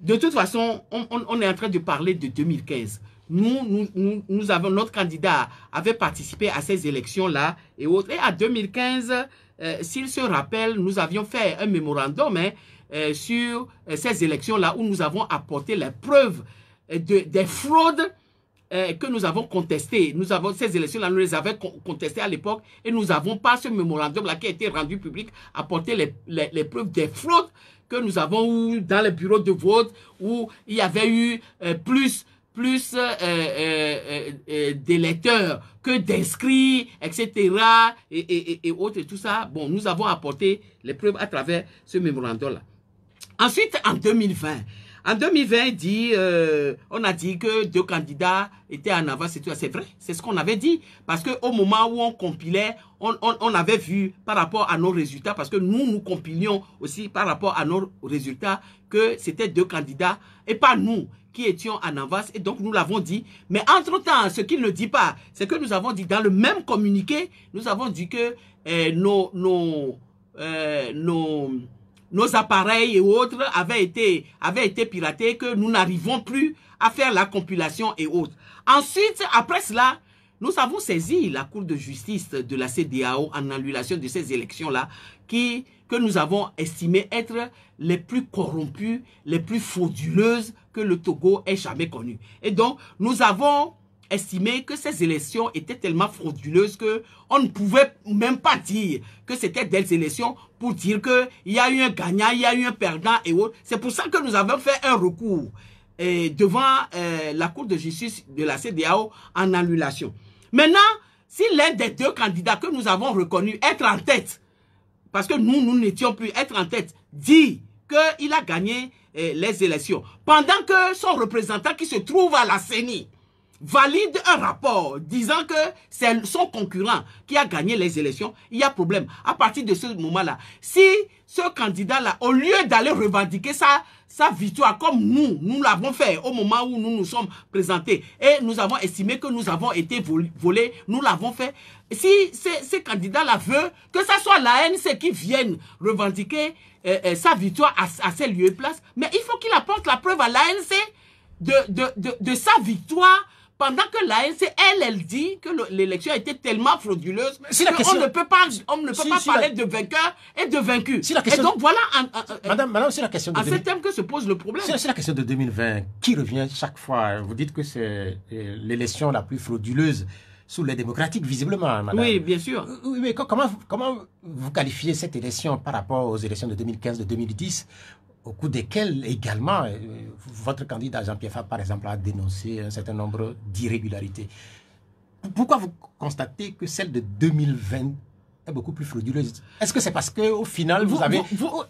De toute façon, on est en train de parler de 2015. Nous avons, notre candidat avait participé à ces élections-là et autres. Et à 2015, s'il se rappelle, nous avions fait un mémorandum sur ces élections-là où nous avons apporté les preuves des fraudes que nous avons contestées. Ces élections-là, nous les avons contestées à l'époque et nous n'avons pas ce mémorandum-là qui a été rendu public, apporté les preuves des fraudes que nous avons eu dans les bureaux de vote où il y avait eu plus d'électeurs que d'inscrits, etc. et autres et tout ça. Bon, nous avons apporté les preuves à travers ce mémorandum-là. Ensuite, en 2020, on a dit que 2 candidats étaient en avance et tout ça. C'est vrai, c'est ce qu'on avait dit. Parce qu'au moment où on compilait, on avait vu par rapport à nos résultats, parce que nous compilions aussi par rapport à nos résultats, que c'était 2 candidats et pas nous qui étions en avance. Et donc, nous l'avons dit. Mais entre-temps, ce qu'il ne dit pas, c'est que nous avons dit dans le même communiqué, nous avons dit que nos appareils et autres avaient été piratés, que nous n'arrivons plus à faire la compilation et autres. Ensuite, après cela, nous avons saisi la Cour de justice de la CEDEAO en annulation de ces élections-là, que nous avons estimé être les plus corrompues, les plus frauduleuses que le Togo ait jamais connues. Et donc, nous avons estimé que ces élections étaient tellement frauduleuses qu'on ne pouvait même pas dire que c'était des élections pour dire qu'il y a eu un gagnant, il y a eu un perdant et autres. C'est pour ça que nous avons fait un recours devant la Cour de justice de la CEDEAO en annulation. Maintenant, si l'un des 2 candidats que nous avons reconnus être en tête, parce que nous n'étions plus être en tête, dit qu'il a gagné les élections, pendant que son représentant qui se trouve à la CENI valide un rapport disant que c'est son concurrent qui a gagné les élections, il y a problème. À partir de ce moment-là, si ce candidat-là, au lieu d'aller revendiquer sa victoire comme nous l'avons fait au moment où nous nous sommes présentés et nous avons estimé que nous avons été volés, nous l'avons fait. Si ce candidat-là veut que ça soit l'ANC qui vienne revendiquer sa victoire à ces lieux et places, mais il faut qu'il apporte la preuve à l'ANC de sa victoire, pendant que l'ANC, elle dit que l'élection a été tellement frauduleuse qu'on ne peut pas parler de vainqueur et de vaincu. Et donc voilà, Madame, c'est la question de ce thème que se pose le problème. C'est la question de 2020 qui revient chaque fois. Vous dites que c'est l'élection la plus frauduleuse sous les démocratiques, visiblement, madame. Oui, bien sûr. Oui, mais comment vous qualifiez cette élection par rapport aux élections de 2015, de 2010, au cours desquelles également votre candidat Jean-Pierre Fabre, par exemple, a dénoncé un certain nombre d'irrégularités. Pourquoi vous constatez que celle de 2020 est beaucoup plus frauduleuse? Est-ce que c'est parce qu'au final,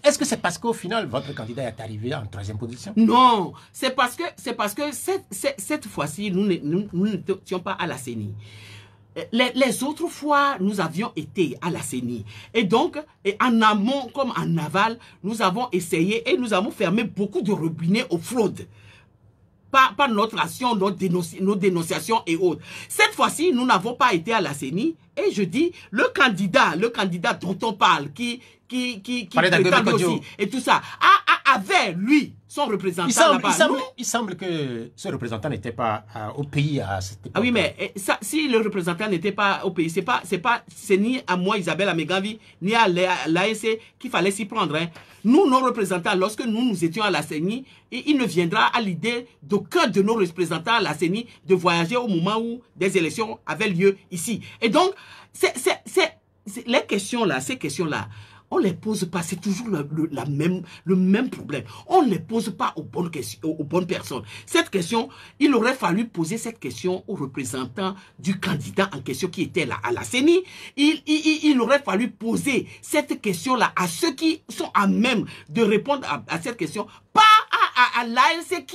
est-ce que c'est parce qu'au final, votre candidat est arrivé en 3e position? Non, c'est parce que cette fois-ci, nous n'étions pas à la CENI. Les autres fois, nous avions été à la CENI. Et donc, en amont comme en aval, nous avons essayé et nous avons fermé beaucoup de robinets aux fraudes. Par notre action, nos dénonciations et autres. Cette fois-ci, nous n'avons pas été à la CENI. Et je dis, le candidat dont on parle, qui prétend aussi, et tout ça, avait, lui, son représentant là-bas. Il semble que ce représentant n'était pas au pays à cette époque. Ah oui, mais ça, si le représentant n'était pas au pays, c'est ni à moi, Isabelle Amegavi, ni à l'ANC qu'il fallait s'y prendre. Hein. Nous, nos représentants, lorsque nous étions à la CENI, il ne viendra à l'idée d'aucun de nos représentants à la CENI de voyager au moment où des élections avaient lieu ici. Et donc, les questions là, ces questions-là, on ne les pose pas, c'est toujours le même problème. On ne les pose pas aux bonnes personnes. Cette question, il aurait fallu poser cette question aux représentants du candidat en question qui était là à la CENI. Il aurait fallu poser cette question-là à ceux qui sont à même de répondre à cette question, pas à l'ANC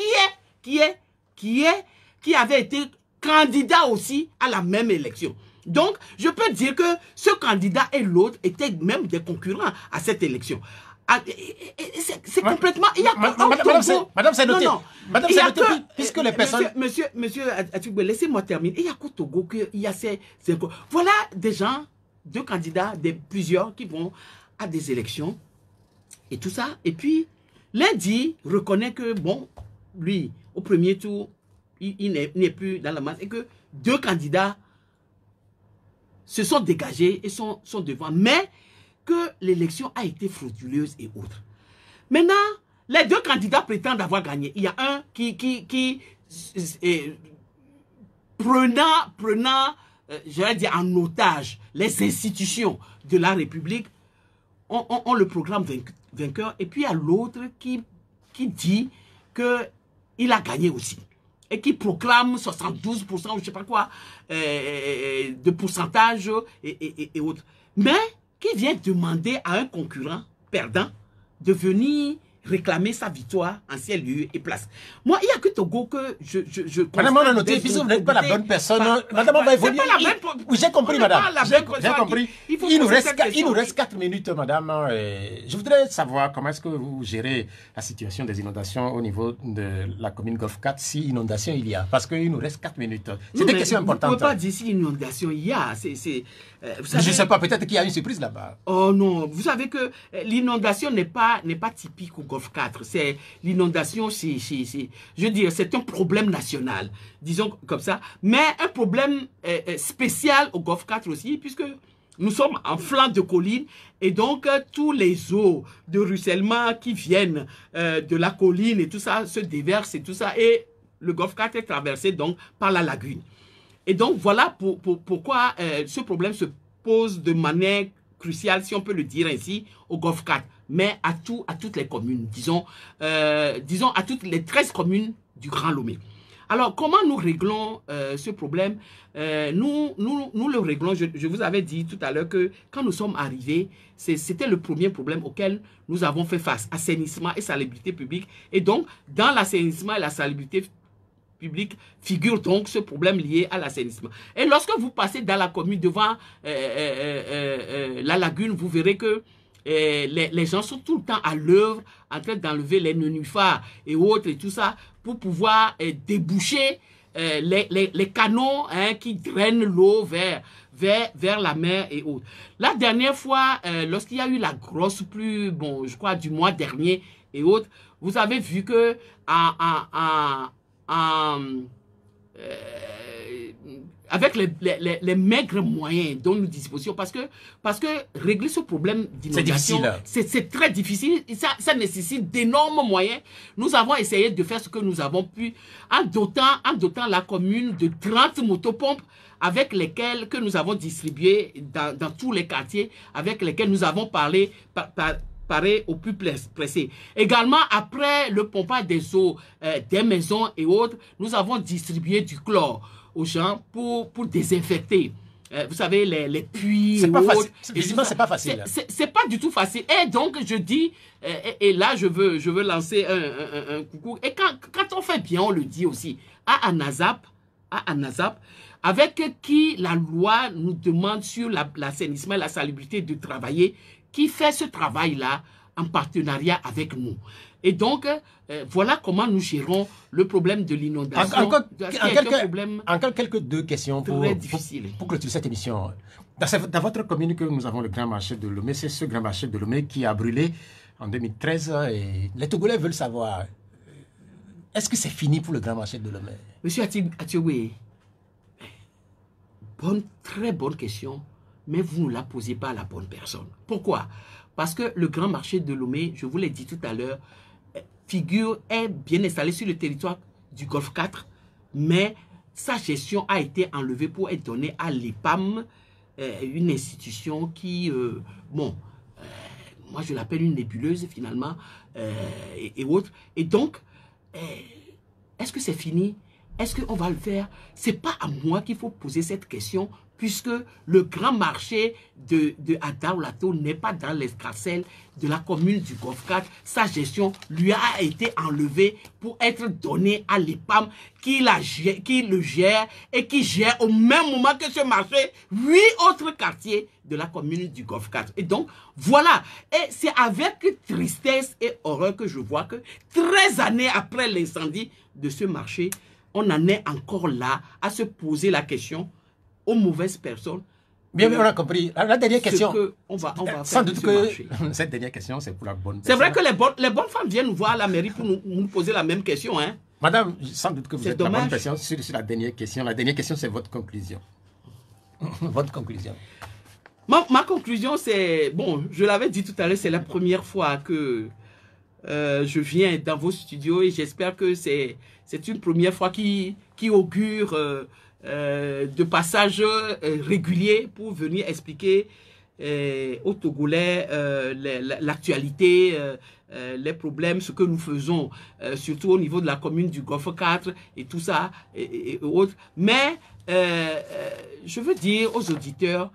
qui avait été candidat aussi à la même élection. Donc, je peux dire que ce candidat et l'autre étaient même des concurrents à cette élection. C'est complètement... Il y a Madame Sanoté, puisque les personnes... Monsieur Atubé, laissez-moi terminer. Il y a qu'au Togo qu'il y a ces... Voilà des gens, deux candidats, plusieurs qui vont à des élections et tout ça. Et puis, l'un dit, reconnaît que, bon, lui, au premier tour, il n'est plus dans la masse et que deux candidats se sont dégagés et sont devant, mais que l'élection a été frauduleuse et autres. Maintenant, les deux candidats prétendent avoir gagné. Il y a un qui prenant j'allais dire en otage les institutions de la République, on le programme vainqueur, et puis il y a l'autre qui dit qu'il a gagné aussi. Et qui proclame 72% ou je ne sais pas quoi de pourcentage et autres. Mais qui vient demander à un concurrent perdant de venir réclamer sa victoire en ciel, lieu et place. Moi, il n'y a que Togo que je Madame, on a noté, puisque vous n'êtes pas la bonne personne. Madame, on va évoluer. Oui, j'ai compris, madame. J'ai compris. Il nous reste 4 minutes, madame. Je voudrais savoir comment est-ce que vous gérez la situation des inondations au niveau de la commune Golfe 4, si inondation il y a. Parce qu'il nous reste 4 minutes. C'est des questions importantes. Vous ne pouvez pas dire si inondation il y a. Je ne sais pas, peut-être qu'il y a une surprise là-bas. Oh non, vous savez que l'inondation n'est pas typique au Golfe 4. C'est l'inondation, je veux dire, c'est un problème national, disons comme ça, mais un problème spécial au Golfe 4 aussi, puisque nous sommes en flanc de colline et donc tous les eaux de ruissellement qui viennent de la colline et tout ça se déversent et tout ça, et le Golfe 4 est traversé donc par la lagune. Et donc, voilà pourquoi ce problème se pose de manière cruciale, si on peut le dire ainsi, au Golfe 4, mais à toutes les communes, disons à toutes les 13 communes du Grand Lomé. Alors, comment nous réglons ce problème? Nous le réglons, je vous avais dit tout à l'heure que quand nous sommes arrivés, c'était le premier problème auquel nous avons fait face, assainissement et salubrité publique. Et donc, dans l'assainissement et la salubrité public figure donc ce problème lié à l'assainissement. Et lorsque vous passez dans la commune devant la lagune, vous verrez que les gens sont tout le temps à l'œuvre en train d'enlever les nénuphars et autres et tout ça pour pouvoir déboucher les canaux qui drainent l'eau vers la mer et autres. La dernière fois, lorsqu'il y a eu la grosse pluie, bon, je crois du mois dernier et autres, vous avez vu que avec les maigres moyens dont nous disposions, parce que régler ce problème d'inondation, c'est très difficile, ça nécessite d'énormes moyens. Nous avons essayé de faire ce que nous avons pu en dotant la commune de 30 motopompes avec lesquelles que nous avons distribué dans tous les quartiers, avec lesquels nous avons parlé au plus pressé. Également, après le pompage des eaux des maisons et autres, nous avons distribué du chlore aux gens pour désinfecter. Vous savez, les puits et autres. Visiblement, c'est pas facile. C'est pas du tout facile. Et donc, je dis, et là, je veux lancer un coucou. Et quand on fait bien, on le dit aussi. À Anazap, avec qui la loi nous demande sur l'assainissement et la salubrité de travailler, qui fait ce travail-là en partenariat avec nous. Et donc, voilà comment nous gérons le problème de l'inondation. Encore quelques deux questions pour clôturer cette émission. Dans votre commune que nous avons le grand marché de Lomé, c'est ce grand marché de Lomé qui a brûlé en 2013. Et les Togolais veulent savoir, est-ce que c'est fini pour le grand marché de Lomé? Monsieur Atioué, très bonne question, mais vous ne la posez pas à la bonne personne. Pourquoi? Parce que le grand marché de Lomé, je vous l'ai dit tout à l'heure, est bien installé sur le territoire du Golfe 4, mais sa gestion a été enlevée pour être donnée à l'EPAM, une institution qui, moi je l'appelle une nébuleuse finalement, et autres. Et donc, est-ce que c'est fini? Est-ce qu'on va le faire? Ce n'est pas à moi qu'il faut poser cette question, puisque le grand marché de Adaolato n'est pas dans l'escarcelle de la commune du Golfe 4. Sa gestion lui a été enlevée pour être donnée à l'EPAM qui le gère et qui gère au même moment que ce marché 8 autres quartiers de la commune du Golfe 4. Et donc, voilà. Et c'est avec tristesse et horreur que je vois que 13 années après l'incendie de ce marché, on en est encore là à se poser la question aux mauvaises personnes. Bien, on a compris. La dernière question. On va sans doute que cette dernière question, c'est pour la bonne personne. C'est vrai que les bonnes femmes viennent nous voir à la mairie pour nous poser la même question. Hein? Madame, sans doute que vous êtes dommage. la bonne personne sur la dernière question. La dernière question, c'est votre conclusion. Votre conclusion. Ma conclusion, c'est... Bon, je l'avais dit tout à l'heure, c'est la première fois que je viens dans vos studios et j'espère que c'est une première fois qui augure de passage régulier pour venir expliquer aux Togolais l'actualité, les problèmes, ce que nous faisons, surtout au niveau de la commune du Golfe 4 et tout ça et autres. Mais je veux dire aux auditeurs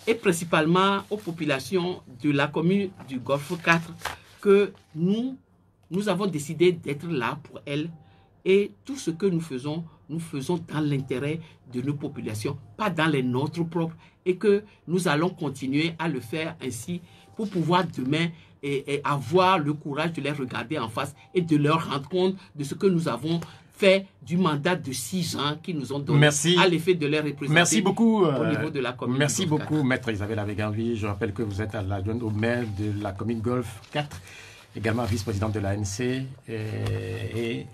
et principalement aux populations de la commune du Golfe 4 que nous avons décidé d'être là pour elles et tout ce que nous faisons dans l'intérêt de nos populations, pas dans les nôtres propres et que nous allons continuer à le faire ainsi pour pouvoir demain et avoir le courage de les regarder en face et de leur rendre compte de ce que nous avons fait du mandat de 6 ans qu'ils nous ont donné à l'effet de les représenter. Merci beaucoup, au niveau de la commune. Merci beaucoup, Maître Isabelle Abeganvi. Je rappelle que vous êtes à l'adjointe au maire de la commune Golfe 4, également vice-présidente de l'ANC et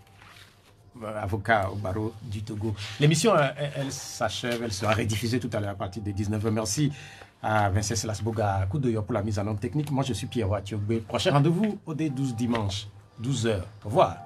avocat au barreau du Togo. L'émission, elle s'achève, elle sera rediffusée tout à l'heure à partir de 19h. Merci à Vincent Selasboga Koudoyo pour la mise en œuvre technique. Moi, je suis Pierre Atioué. Prochain rendez-vous au D12 dimanche, 12h. Au revoir.